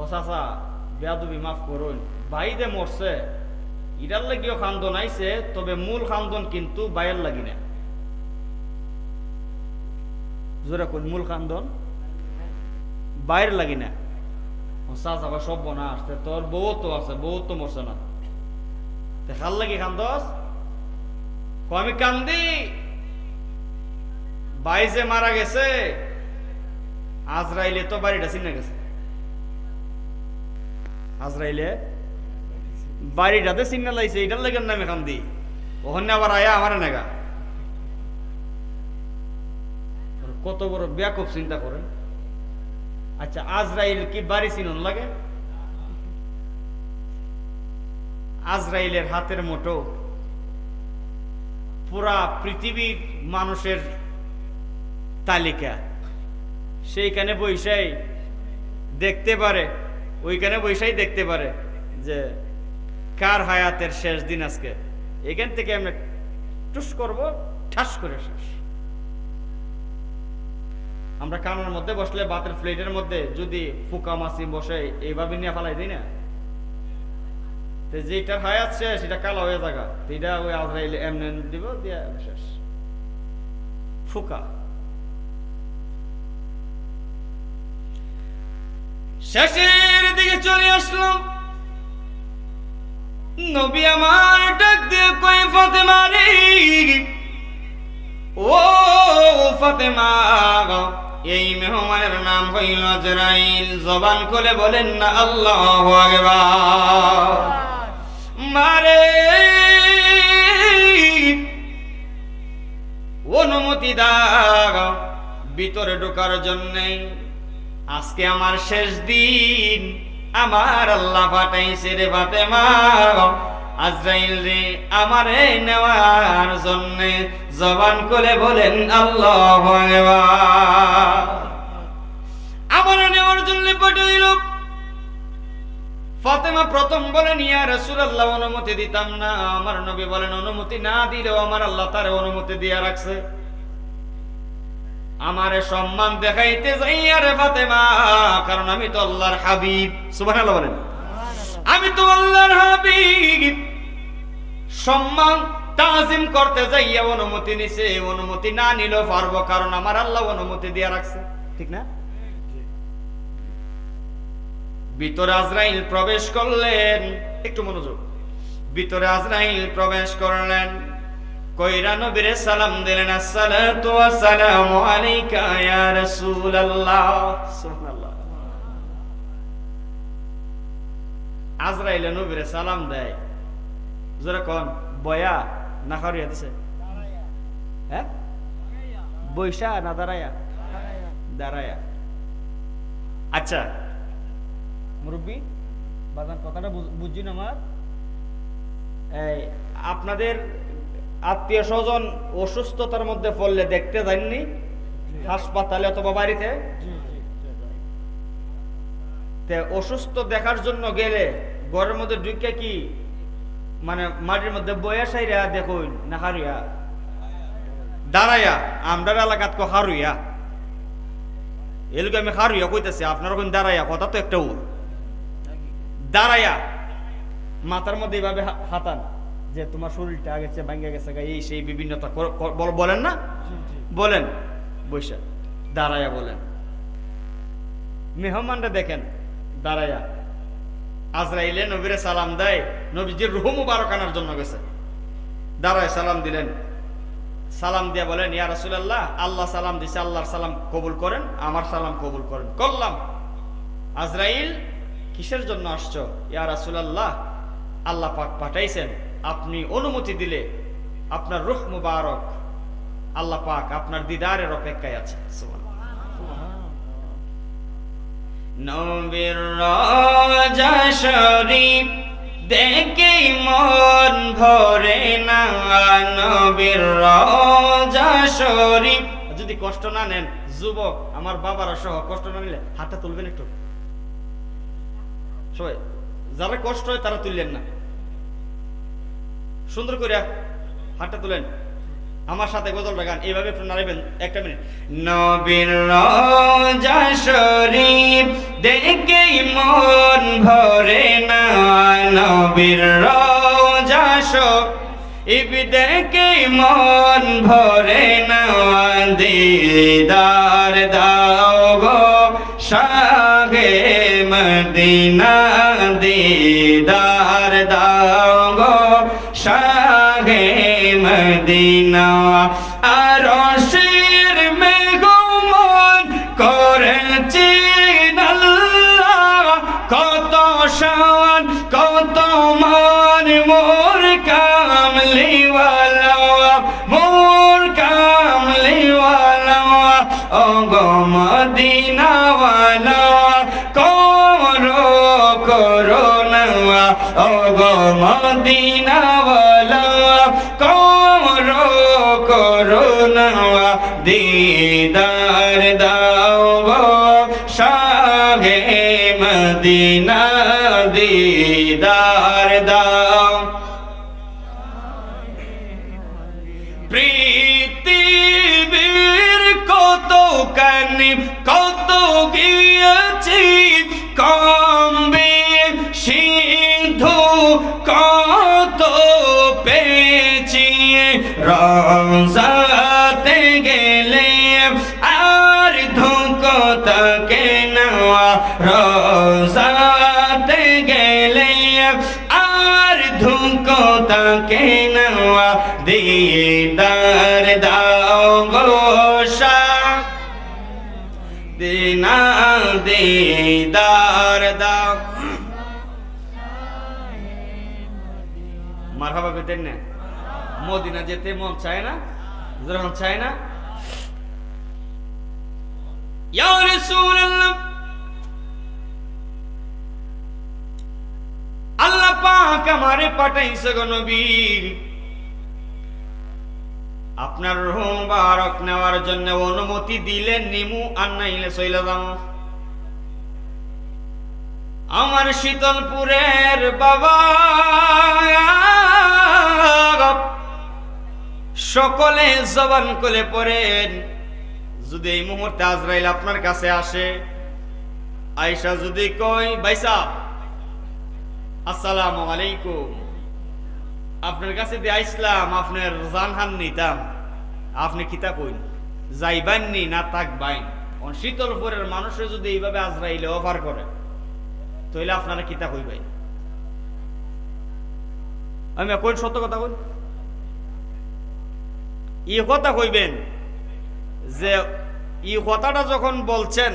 ও চাচা বেয়াদবি মাফ করুন, ভাই দে মরছে, ইটার লাগিও খান্দন আইছে, তবে মূল খান্দন কিন্তু বাইরের লাগি না। জোরে কোন মূল খান্দন বাইরে লাগি না। চাচা সব বনা আসছে, তোর বউ তো আছে, বউ তো মরছে না, খাল লাগি খান্দস। আমি কান্দি, ভাই যে মারা গেছে, আজরাইলে তো বাড়িটা চিনে গেছে। আজরাইলে বাড়িটাতে চিনে লাইছে, এটার লাগে নামে কান্দি। ওখানে আবার আয়া আমার নেগা। কত বড় ব্যাকুব চিন্তা করেন। আচ্ছা, আজরাইল কি বাড়ি চিনন লাগে? আজরাইলের হাতের মুঠো পুরা পৃথিবীর মানুষের তালিকা, সেইখানে বৈশাই দেখতে পারে, ওইখানে বৈশাই দেখতে পারে যে কার হায়াতের শেষ দিন আজকে। এখান থেকে আমরা টুস করব, ঠাস করে শেষ। আমরা কানের মধ্যে বসলে, ভাতের প্লেটের মধ্যে যদি ফুকা মাছি বসে, এইভাবে নিয়ে ফেলাই দিই না, যেটার হায়াত শেষ সেটা কালো হয়ে থাকা, এটা ওই আজরাইল এমনি দিব, দিয়া শেষ ফুকা। শেষের দিকে চলে আসলাম, নবী আমার ডাক দিয়ে কই, ফাতেমা রে, ও ফাতেমা, এই মেহমানের নাম হইল আজরাইল। জবান খুলে বলেন না আল্লাহু আকবার। মারে অনুমতি দাও ভিতরে ঢোকার জন্য, আজকে আমার শেষ দিন, আমার আল্লাহ পাঠাইছে রে ফাতেমা, আজরাইল রে আমারে নেওয়ার জন্য। জবান খুলে বলেন আল্লাহু আকবার। আমারে নেওয়ার জন্য পাঠাইল। ফাতেমা প্রথম বলেন, ইয়া রাসূলুল্লাহ, অনুমতি দিতাম না। আমার নবী বলেন, অনুমতি না দিলেও আমার আল্লাহ তার অনুমতি দিয়ে রাখছে। আমারে সম্মান দেখাইতে যাইয়া রে ফাতেমা, কারণ আমি তো আল্লাহর হাবিব। সুবহানাল্লাহ বলেন। আমি তো আল্লাহর হাবিব। সম্মান তাজিম করতে যাইয়া অনুমতি নিছে, অনুমতি না নিলেও পারবো, কারণ আমার আল্লাহ অনুমতি দিয়ে রাখছে। ঠিক না? ভিতরে আজরাইল প্রবেশ করলেন, একটু মনোযোগ। ভিতরে আজরাইল প্রবেশ করলেন, কইরা নবীরে সালাম দিলেন, আসসালাতু ওয়াসসালামু আলাইকা ইয়া রাসূলুল্লাহ। সুবহানাল্লাহ। আজরাইল নবীরে সালাম দেয়, জোরে কোন, বয়া না খারিয়া দিছে? হ্যাঁ, বৈশা না দাঁড়ায়া? দাঁড়ায়া। আচ্ছা মুরব্বী বাজান, কথাটা বুঝছি না আমার। এই আপনাদের আত্মীয় স্বজন অসুস্থতার মধ্যে পড়লে দেখতে যাননি হাসপাতালে অথবা বাড়িতে? অসুস্থ দেখার জন্য গেলে ঘরের মধ্যে ঢুকে কি মানে মাটির মধ্যে বয়া সাইরা দেখুন না হারুয়া? দাঁড়াইয়া। আমরা এলাকাত কো হারুয়া, এলাকা আমি হারুয়া কইতেছি, আপনারা কোন দাঁড়াইয়া? কথা তো একটা দাঁড়াইয়া মাথার মধ্যে এইভাবে হাতান যে তোমার শরীরটা আগে চেয়ে ভাঙ্গে গেছে, এই সেই বিভিন্নতা বলেন না? বলেন। বৈশা দাঁড়াইয়া বলেন। মেহমানরা দেখেন দাঁড়াইয়া। আজরাইলে নবীরে সালাম দেয়, নবীজির রূহ মুবারক আনার জন্য গেছে, দাঁড়ায় সালাম দিলেন। সালাম দিয়া বলেন, ইয়া রাসূলুল্লাহ, আল্লাহ সালাম দিছে, আল্লাহর সালাম কবুল করেন, আমার সালাম কবুল করেন। করলাম। আজরাইল, কিসের জন্য আসছো? ইয়া রাসূলুল্লাহ, আল্লাহ পাক পাঠাইছেন, আপনি অনুমতি দিলে আপনার রূহ মুবারক আল্লাহ পাক আপনার দিদারের অপেক্ষায় আছে। নবীর রওজা শরীফ দেখে মন ভরে না, নবীর রওজা শরীফ। যদি কষ্ট না নেন, যুবক আমার বাবারা সহ কষ্ট না নিলে হাতটা তুলবেন একটু সবাই। যারা কষ্ট হয় তারা তুললেন না, সুন্দর করে হাতটা তুলেন। আমার সাথে গজলটা গান এইভাবে একটু নাড়াবেন। একটা মিনিট। নবীর রওজা শরীফ দেখে মন ভরে না, নবীর রওজা যাশো ইবি দেখে মন ভরে না দিদার দাও গো শাহে মদিনা দিদার দাও গো শাহে মদিনা আরশের মেঘমন করেছে আল্লাহ কত শান কত মান মোর কামলিওয়ালা মোর কামলিওয়ালা ও গো মদিনাওয়ালা করো করুণা ও গো মদিনাওয়ালা করো করুণা দিদার দাও গো শাহে মদিনা দিদার দাও পৃথিবীর কত কানি কত গিয়েছি কমবে সিন্ধু কত পেয়েছি রওজাতে গেলে আর ধোঁকো তাকে না রওজাতে গেলে আর ধোঁকো তাকে না দিদার দাও গো শাহ দিনা দিদার দাও মারহাবা পেতেন না মদিনা যেতে মন চায় না যখন চায় না ইয়া রাসূলুল্লাহ আল্লাহ পাক আমারে পাঠাইছে গো নবী আপনার রূহ মুবারক নেওয়ার জন্য অনুমতি দিলেন নিমু আর নাইলে চইলা যাও আমার শীতলপুরের বাবা সকলে জবান খুলে পড়েন যদি এই মুহূর্তে আজরাইল আপনার কাছে আসে আয়েশা যদি কই ভাইসা আসসালামু আলাইকুম আপনার কাছে দিয়ে আইসলাম আপনার জানহান নিতাম আপনি কিতা কইন যাইবাননি না থাকবাইন শীতলপুরের মানুষে যদি এইভাবে আজরাইলে অফার করে তাহলে আপনারা কিতা কইবেন আমি কই সত্য কথা কই এই কথা কইবেন যে এই কথাটা যখন বলছেন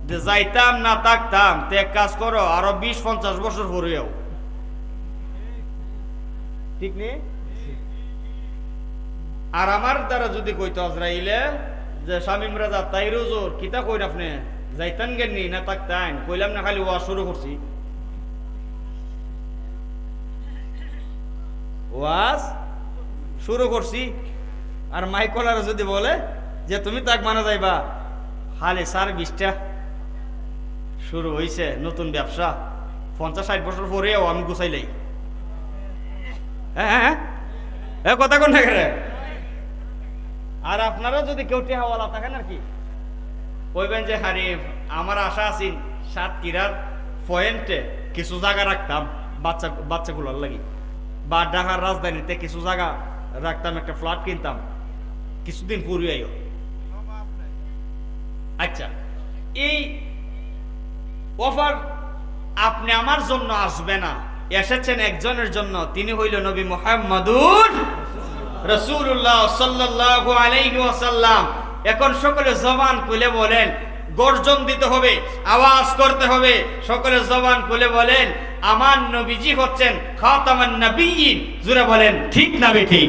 যে যাইতাম না থাকতাম তে এক কাজ করো আরো 20-50 বছর পরেও ঠিক নেই আর আমার দ্বারা যদি কইতো আজরাইলে যে শামিম রাজা তাইরুজুর কিতা কইন আপনি যাইতান গেননি না থাকতেন কইলাম না খালি ওয়াজ শুরু করছি ওয়াজ শুরু করছি আর মাইকলার যদি বলে যে তুমি তাক মানা যাইবা খালি 20টা শুরু হইছে নতুন ব্যবসা 50-60 বছর পরেও আমি গুছাইলাই হ্যাঁ কথা কোন রে আর আপনারা যদি কেউ টেহাওয়ালা থাকেন আর কি কইবেন যে হারিফ আমার আশা আছি সাতক্ষীরার পয়েন্টে কিছু জায়গা রাখতাম বাচ্চাগুলোর লাগি বা ঢাকার রাজধানীতে কিছু জায়গা রাখতাম একটা ফ্ল্যাট কিনতাম কিছুদিন পূর্বে আইও আচ্ছা এই অফার আপনি আমার জন্য আসবে না এসেছেন একজনের জন্য তিনি হইল নবী মুহাম্মদুর রাসূলুল্লাহ সাল্লাল্লাহু আলাইহি ওয়াসাল্লাম এখন সকলে জবান খুলে বলেন গর্জন দিতে হবে আওয়াজ করতে হবে সকলে জবান খুলে বলেন আমার নবীজি হচ্ছেন খাতামান নবিয়্যিন জোরে বলেন ঠিক না বেঠিক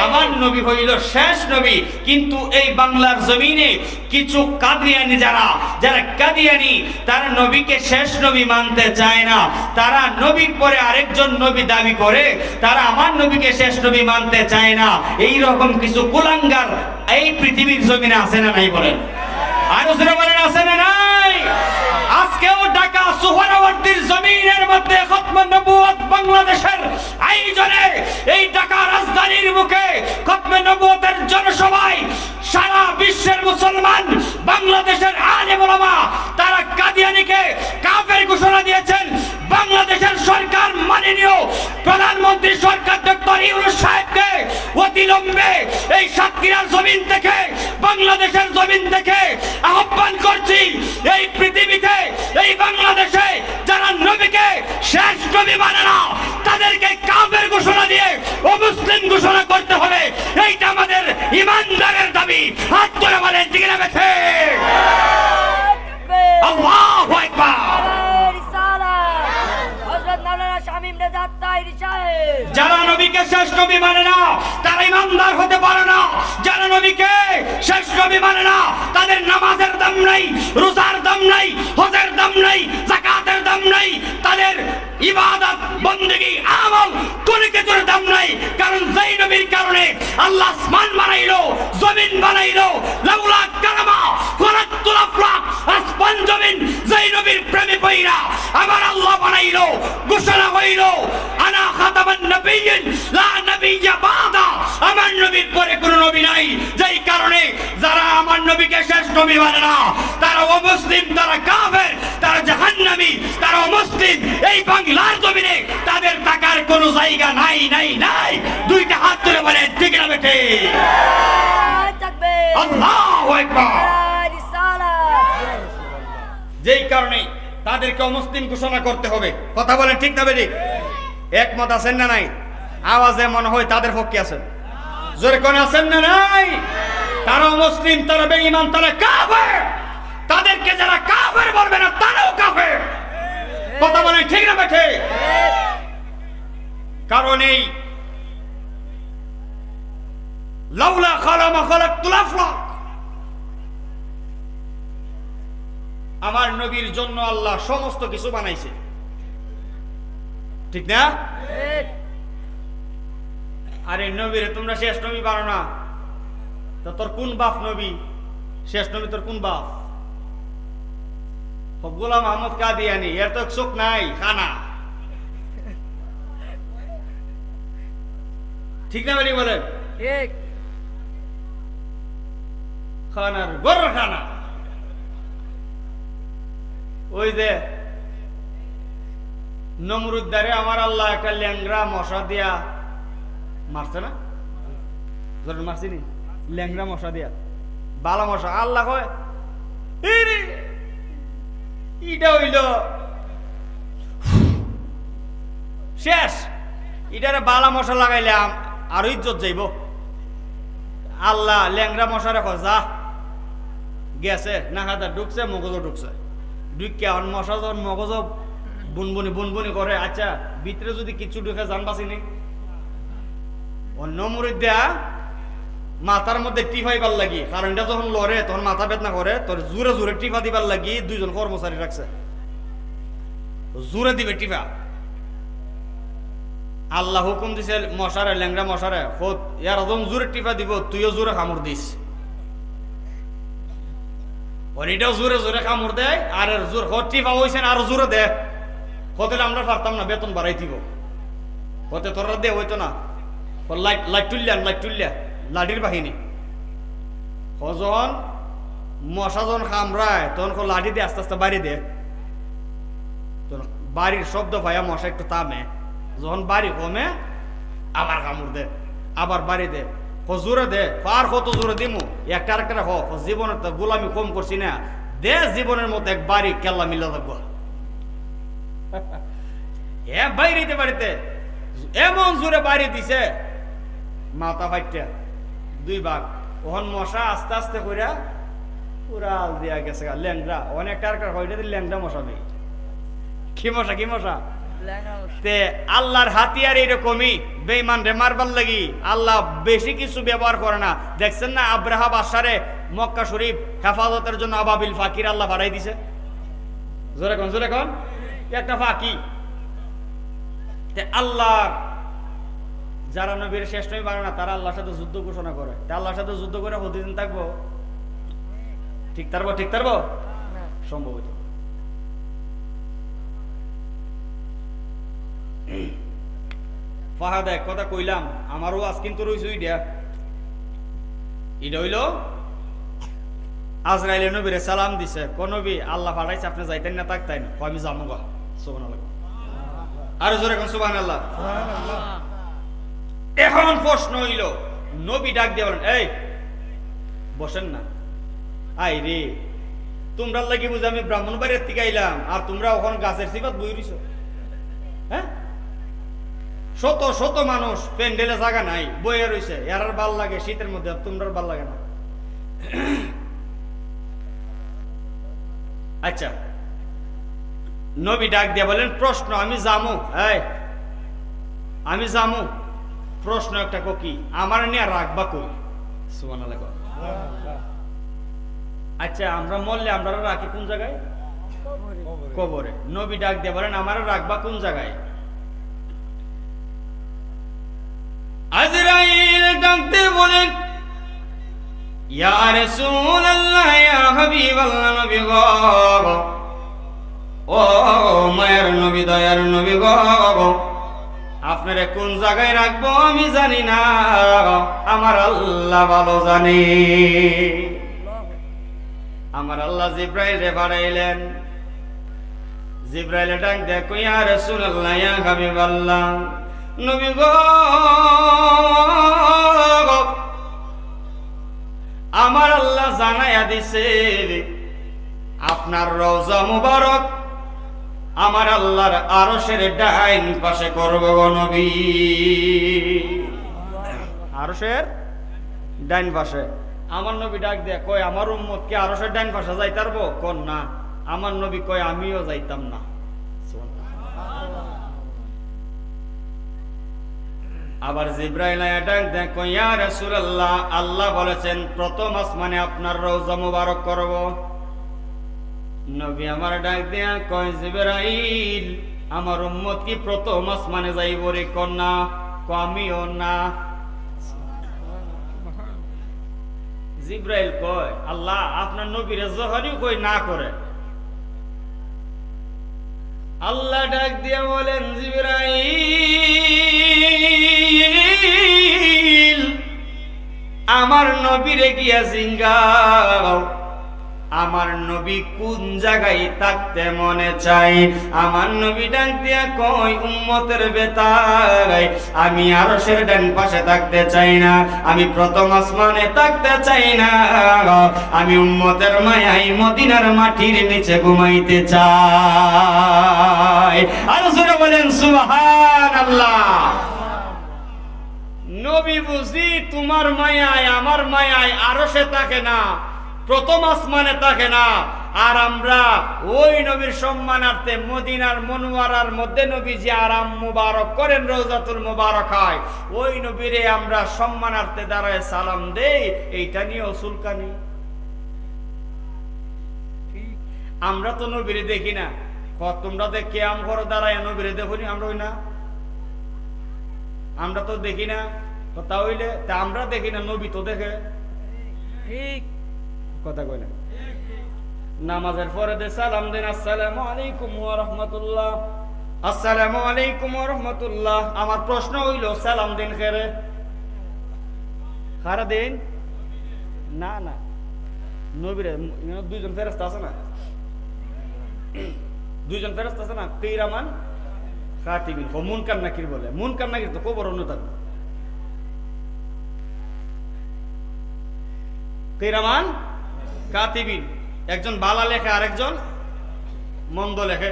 আমার নবী হইল শেষ নবী কিন্তু এই বাংলার জমিনে কিছু কাদিয়ানি যারা কাদিয়ানি তারা নবীকে শেষ নবী মানতে চায় না তারা নবীর পরে আরেকজন নবী দাবি করে তারা আমার নবীকে শেষ নবী মানতে চায় না এই রকম কিছু কুলাঙ্গার এই পৃথিবীর জমিনে আছে না নাই বলেন আর জোরে বলেন আছে না নাই আজকেও ঢাকা সুহরাওয়ার্দীর জমিনের মধ্যে খতমে নবুয়ত বাংলাদেশের আয়োজনে এই ঢাকা রাজধানীর মুখে খতমে নবুয়তের জনসভায় সারা বিশ্বের মুসলমান বাংলাদেশের আলেম ওলামা তারা কাদিয়ানীকে কাফের ঘোষণা দিয়েছেন বাংলাদেশের সরকার মাননীয় প্রধানমন্ত্রী সরকার ডক্টর ইউনূস সাহেবকে অতিলম্বে এই সাতক্ষীরার জমিন থেকে, বাংলাদেশের জমিন থেকে আহ্বান করছি, এই পৃথিবীতে, এই বাংলাদেশে যারা নবীকে শেষ নবী মানে না, তাদেরকে কাফের ঘোষণা দিয়ে অমুসলিম ঘোষণা করতে হবে। এইটা আমাদের ইমানদারের দাবি। হাত ধরে বলেন ঠিক না বেঠে? আল্লাহু আকবার। যারা নবীকে শেষ নবী মানে না তারা ইমানদার হতে পারে না। যারা নবীকে শেষ নবী মানে না তাদের নামাজের দাম নাই, রোজার দাম নাই, হজের দাম নাই, যাকাতের দাম নাই, তাদের ইবাদত বندگی আমল কোন কিছুর দাম নাই। কারণ যেই নবীর কারণে আল্লাহ আসমান বানাইলো, জমিন বানাইলো, লাউলা কালামা খলাকতুল আফলাক, আসমান জমিন যেই নবীর প্রেমে পইরা আমার আল্লাহ বানাইলো, ঘোষণা হইলো আনা খাতামান নবিয়্যিন লা নবিয়্যা বাদা, আমার নবীর পরে কোনো নবী নাই। যেই কারণে যারা আমার নবীকে শেষ নবী মানে না তারা অমুসলিম, তারা কাফের, তারা জাহান্নামী, তারা অমুসলিম। এই বাংলার জমিনে তাদের টাকার কোনো জায়গা নাই, নাই, নাই। দুইটা হাত তুলে বলেন ঠিক না বেঠে? আল্লাহু আকবার। যেই কারণে তাদেরকে অমুসলিম ঘোষণা করতে হবে। কথা বলেন ঠিক না বেঠে? একমত আছেন না নাই? আওয়াজে মনে হয় তাদের পক্ষে আছেন। জোরে কোন আছেন না নাই? তারা মুসলিম, তারা বেঈমান, তারা কাফের। তাদেরকে যারা কাফের বলবে না তারাও কাফের। কথা বলেন ঠিক না বেঠে? কারণ এই লাউলা খালামা খালাকতুল আফলাক, আমার নবীর জন্য আল্লাহ সমস্ত কিছু বানাইছে, ঠিক না? আরে নবীরে তোমরা শেষ নবী পারো না, তো তোর কোন বাপ নবী? শেষ নবী তোর কোন বাপ? গোলাম আহমদ কাদিয়ানি, এর তো চোখ নাই, খানা। ঠিক না বেরি বলেন? খানার গর খানা। ওই যে নমরুদ্দারে আমার আল্লাহ একটা ল্যাংরা মশা দিয়া মারছে না? জরুর মারছিনি? ল্যাংরা মশা দিয়া, বালা মশা। আল্লাহ কয় ইটা হইল শেষ, ইটারে বালা মশা লাগাইলাম আরো ইজ্জত যাইব। আল্লাহ ল্যাংরা মশারে কয় যা, গেছে না খাতা ঢুকছে, মগজ ঢুকছে, ঢুকে এখন মশা যখন মগজ বুনবুনি বুনবুনি করে, আচ্ছা ভিতরে যদি কিছু ঢুকে জান বাঁচি নেই। অন্য মুড়ি দেয়া মাথার মধ্যে টিফাইবার লাগি, কারণ এটা যখন লড়ে তখন মাথা বেদনা করে, তোর জোরে জোরে টিফা দিবার লাগি দুইজন কর্মচারী রাখছে, জোরে দিবে টিফা। আল্লাহ হুকুম দিছে মশারে, ল্যাংরা মশারে, ইয়ার যখন জোরে টিফা দিব তুইও জোরে কামড় দিস। এটাও জোরে জোরে কামড় দেয়, আর জোর টিফা হয়েছে আরো জোরে দে। হতে আমরা পারতাম না, বেতন বাড়াই দিব। হতে তোরা দে হইতো না, লাইট তুললিয়া লাঠির বাহিনী। যখন মশা যখন কামড়ায় তখন লাঠি দিয়ে আস্তে আস্তে বাড়ি দে, বাড়ির শব্দ ভাইয়া মশা একটু থামে। যখন বাড়ি কমে আবার কামড় দে, আবার বাড়ি দে, জোরে দে। আর কত জোরে দিমু, একটা আরেকটা জীবনের তো গোলামি কম করছি না, দে জীবনের মতো এক বাড়ি কেল্লা মিলা থাকবো। বাইরে বাড়িতে এমন জোরে বাড়ি দিছে মাথা ফাইটা দুই ভাগ। ওখান মশা আস্তে আস্তে করে উড়াল দিয়া গেছে ল্যাংরা। অনেকটা ল্যাংরা মশা নেই। কি মশা? কি মশা? তে আল্লাহর হাতিয়ার এরকমই, বেঈমান রে মারবার লাগি আল্লাহ বেশি কিছু ব্যবহার করে না। দেখছেন না আব্রাহা বাদশারে মক্কা শরীফ হেফাজতের জন্য আবাবিল ফাকির আল্লাহ বাড়াই দিছে। জোরে কোন, জোরে কোন, একটা ফাঁকি। আল্লাহ যারা নবীর শেষ নবী বানায় না তারা আল্লাহর সাথে যুদ্ধ ঘোষণা করে। আল্লাহর সাথে যুদ্ধ করে প্রতিদিন থাকবো? ঠিক থাকবো? ঠিক থাকবো? সম্ভবত ফাহাদ এক কথা কইলাম, আমারও আজ কিন্তু রইছে ইডা হইল আজরাইল নবীরে সালাম দিছে, কোন নবী আল্লাহ পাঠাইছে আপনি যাইতেন না, থাকতেন। আমি যাবো গা। সুবহানাল্লাহ। আর জোরে কোন সুবহানাল্লাহ। এখন প্রশ্ন হইল, নবী ডাক দিয়ে বলেন, এই বসেন না। আই রে, তোমরা লাগি বুঝে আমি ব্রাহ্মণবাড়ির থেকে আইলাম, আর তোমরা ওখানে গাছের সিফাত বই রইছো। হ্যাঁ, শত শত মানুষ, প্যান্ডেলে জায়গা নাই, বইয়ে রইছে, এর আর ভাল লাগে শীতের মধ্যে, তোমরা ভাল লাগে না। আচ্ছা, নবী ডাক দিয়ে বলেন, প্রশ্ন আমি জামু, এই আমি জামু, প্রশ্ন একটা কি, আমার নিয়ে রাখবা কই? সুবহানাল্লাহ। আচ্ছা, আমরা মরলে আমরা রাখি কোন জায়গায়? কবরে। নবী ডাক দিয়ে বলেন, আমার রাখবা কোন জায়গায়? আজরাইল ডাক দিয়ে বলেন, ইয়া রাসূলুল্লাহ, ইয়া হাবিবাল্লাহ, নবী গো, ও মায়ের নবী, দয়ার নবী গো, আপনারে কোন জায়গায় রাখবো আমি জানি না, আমার আল্লাহ ভালো জানে। আমার আল্লাহ জিব্রাইল রে পাঠাইলেন। জিব্রাইল ডাক দেখো, ইয়া রাসূলুল্লাহ, ইয়া হাবিবাল্লাহ, নবী গো, আমার আল্লাহ জানাইয়া দিছে আপনার রওজা মুবারক আমার আল্লাহর আরশের ডাইন পাশে করব গো নবী। আরশের ডাইন পাশে। আমার নবী ডাক দিয়ে কয়, আমার উম্মত কি আরশের ডাইন পাশে যাইতে পারবো? কোন না। আমার নবী কয়, আমিও যাইতাম না। আবার জিব্রাইল ডাক দেয়, কয়, ইয়া রাসূলুল্লাহ, আল্লাহ বলেছেন প্রথম আসমানে আপনার রওজা মুবারক করব। নবী আমার ডাক দিয়া কয়, জিবরাইল, আমার উম্মত কি প্রথম আসমানে যাইব রে? কোন না। আমিও না। জিবরাইল কয়, আল্লাহ আপনার নবীরে জহরিও কই না করে। আল্লাহ ডাক দিয়া বলেন, জিবরাইল, আমার নবীরে গিয়া জিঙ্গাও, আমার নবী কোন জায়গায় থাকতে মনে চাই। আমার নবী ডাক দিয়া কয়, উম্মতের বেতায় আমি আরশের ডান পাশে থাকতে চাই না, আমি প্রথম আসমানে থাকতে চাই না, আমি উম্মতের মায়ায় মদিনার মাটির নিচে ঘুমাইতে চাই। আর জোরে বলেন সুবহানাল্লাহ। নবী বুঝি তোমার মায়ায় আমার মায়ায় আরশে থাকে না, প্রথম আসমানে থাকে না, আর আমরা ওই নবীর সম্মানার্থে মদিনার মনোয়ারার মধ্যে নবী যে আরাম মুবারক করেন, রওজাতুল মুবারাকায়, ওই নবীরে আমরা সম্মানার্থে দাঁড়ায় সালাম দেই। এইটা নিয়ে সুলকানি। আমরা তো নবীরে দেখি না। তোমরা দেখে আম ঘর দাঁড়ায় নবীরে দেখুনি, আমরা ওই না, আমরা তো দেখি না। কথা হইলে তা আমরা দেখি না, নবী তো দেখে। ঠিক কথা কই না। নামাজের পরে দে সালাম দেন, আসসালামু আলাইকুম ওয়া রাহমাতুল্লাহ, আসসালামু আলাইকুম ওয়া রাহমাতুল্লাহ। আমার প্রশ্ন হইল, সালাম দেন খেরে? খারা দেন না? না, নবীরে দুইজন ফেরেশতা আছে না, দুইজন ফেরেশতা আছে না, কিরামান কাতিবিন। মুনকার নাকির বলে। মুনকার নাকির তো কবর অন্য থাকবে। কিরামান কাতিবিন, একজন বালা লেখে আর একজন মন্দ লেখে।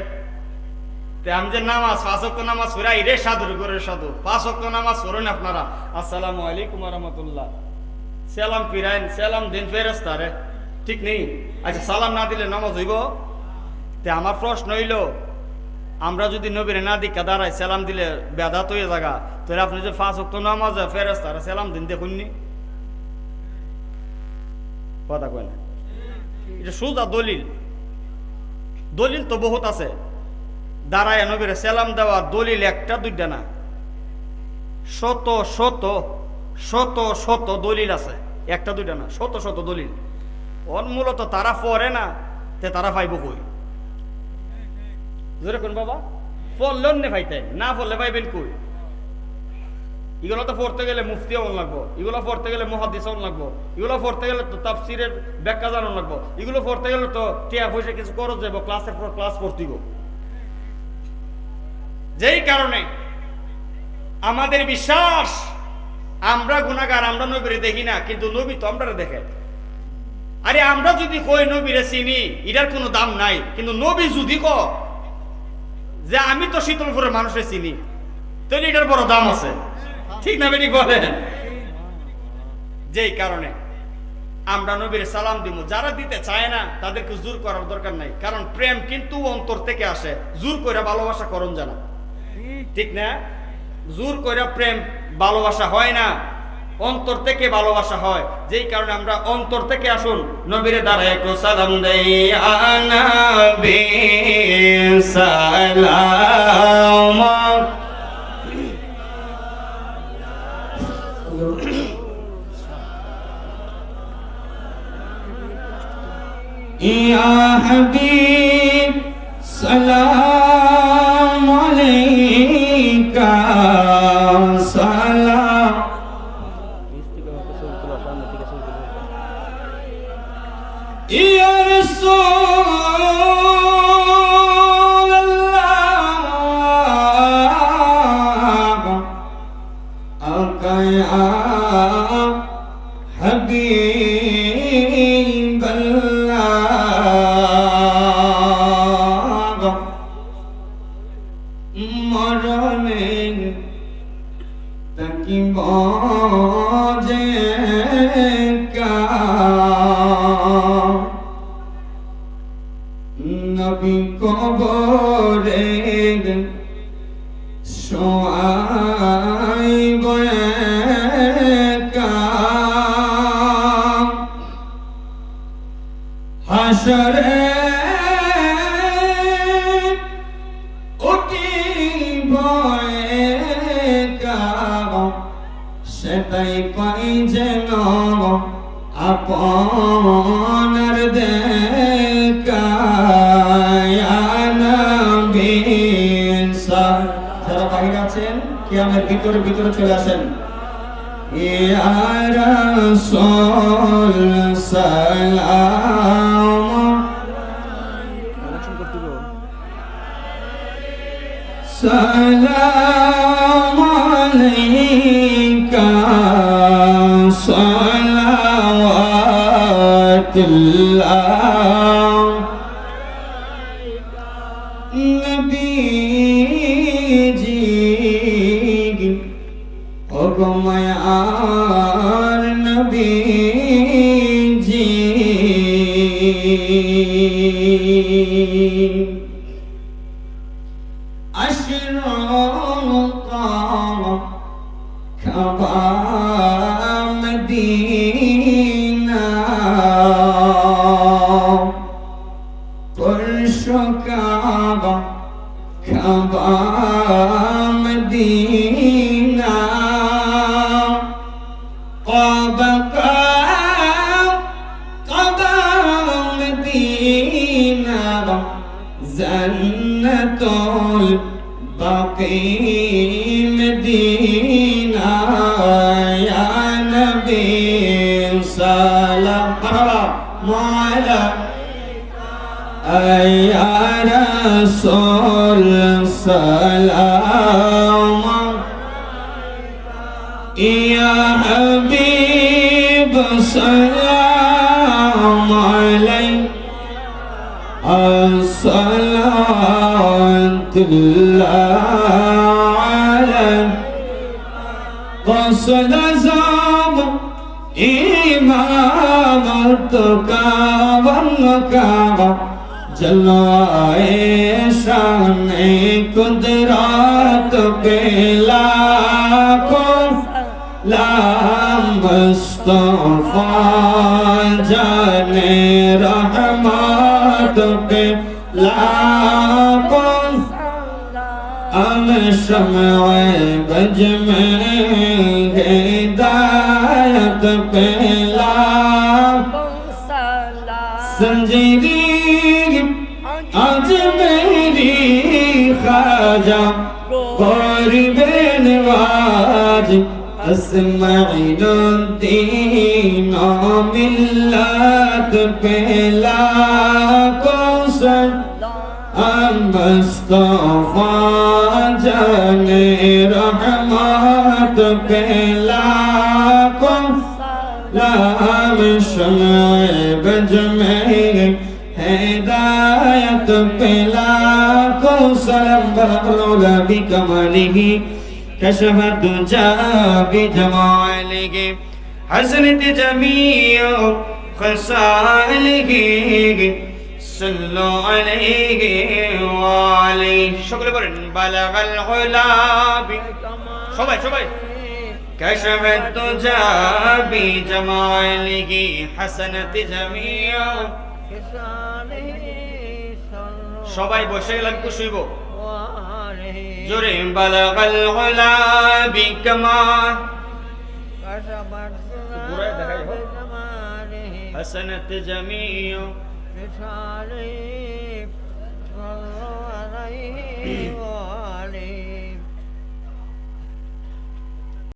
আমি যে নামাজ 5 ওয়াক্ত নামাজ পড়াই রে সাধুর করে সাধু, 5 ওয়াক্ত নামাজ পড়েন আপনারা, আসসালামু আলাইকুম ওয়া রাহমাতুল্লাহ, সালাম ফিরাইন, সালাম দেন ফেরেশতা রে, ঠিক নেই? আচ্ছা, সালাম না দিলে নামাজ হইব? তে আমার প্রশ্ন হইল, আমরা যদি নবীরে না দিকা দাঁড়াই সালাম দিলে বেদাত হয়ে জায়গা, তাহলে আপনি যে 5 ওয়াক্ত নামাজ ফেরেশতা রে সালাম দিন, দেখুননি? কথা কয় না। এটা সোজা দলিল। দলিল তো বহুত আছে। দাঁড়ায় নবীরে সালাম দেওয়ার দলিল একটা দুইটা না, শত শত শত শত দলিল আছে। একটা দুইটা না, শত শত দলিল। মূলত তারা পড়ে না, তে তারা পাইব কই? জোরে কোন বাবা, পড়লেন নে পাইতেন, না পড়লে পাইবেন কই? এগুলো তো পড়তে গেলে মুফতি হন লাগবো, এগুলো পড়তে গেলে মুহাদ্দিস হন লাগবো, এগুলো পড়তে গেলে তো তাফসিরের ব্যাখ্যা জানান লাগবো, এগুলো পড়তে গেলে তো টিয়া পয়সা কিছু খরচ যাবো, ক্লাসের পর ক্লাস পড়তিব। যেই কারণে আমাদের বিশ্বাস, আমরা গুনাহগার, আমরা নবীরে দেখি না, কিন্তু নবী তো আমরা দেখে। আরে আমরা যদি কই নবীরে চিনি, এটার কোনো দাম নাই, কিন্তু নবী যদি যে আমি তো শীতলপুরের মানুষের চিনি, তাহলে এটার বড় দাম আছে, ঠিক না বেটি বলেন? যেই কারণে আমরা নবীর সালাম দিব। যারা দিতে চায় না তাদেরকে জোর করার দরকার নাই, কারণ প্রেম কিন্তু অন্তর থেকে আসে, জোর করে ভালোবাসা করণ জানা, ঠিক না? জোর করে প্রেম ভালোবাসা হয় না, অন্তর থেকে ভালোবাসা হয়। যেই কারণে আমরা অন্তর থেকে, আসুন নবীরে দাঁড়ায় একটু সালাম দেই। আনাবি সালাম ইয়া হাবিব সালাম আলাইকা সালাম। ইয়া রাসূলুল্লাহ আকায়া হাবিবাল্লাহ, মরণে তাকিব যে নবী কবরে শোয়াইব হাসরে উঠিব সেটাই পাই যেন আপনার দেখা। যারা বাইরে আছেন কিয়ামের ভিতরে ভিতরে চলে আসেন। ইয়া রাসূল সালাম সালাম আলাইকা সালাওয়াতুল্লাহ। নবীজি ওগো মায়ার নবীজি, আশরাকা কাবা মদিনা, পরশু কাবা কাবা মদিনা, কাবা কাবা মদিনা, জান্নাতুল বাকি মদিনা। ইয়া নবী সালাম আলাইকা, ইয়া রাসূল সালাম, ইয়া হাবিব সালাম আলাইকা আসসালাতুল্লাহ আলাইকা। قصد زاب إمامت كعبة جلوائے شان قدرت کے لاکھوں لام مصطفیٰ جان رحمت کے لاکھوں ام شمع بج میں ہدایت کے لاکھوں سنجیدی آج میری خواجہ قرب نواز اسماعیل الدین ملت پہ لاکھوں سن مصطفیٰ पहला को लाम शमाए बज में हिदायत पहला को सलम बरलोला भी कमालिही कशफत जाबी जमालिही हसनत जमीओ खसालिही सल्लु अलैहि वाली সকলে বলেন বালাগাল গুলাবি সবাই সবাই كشفت جابي جماله حسنت جميع সবাই বসে গেলাম কি শুইব জোরে বালাগাল গুলাবি কামা حسنت جميع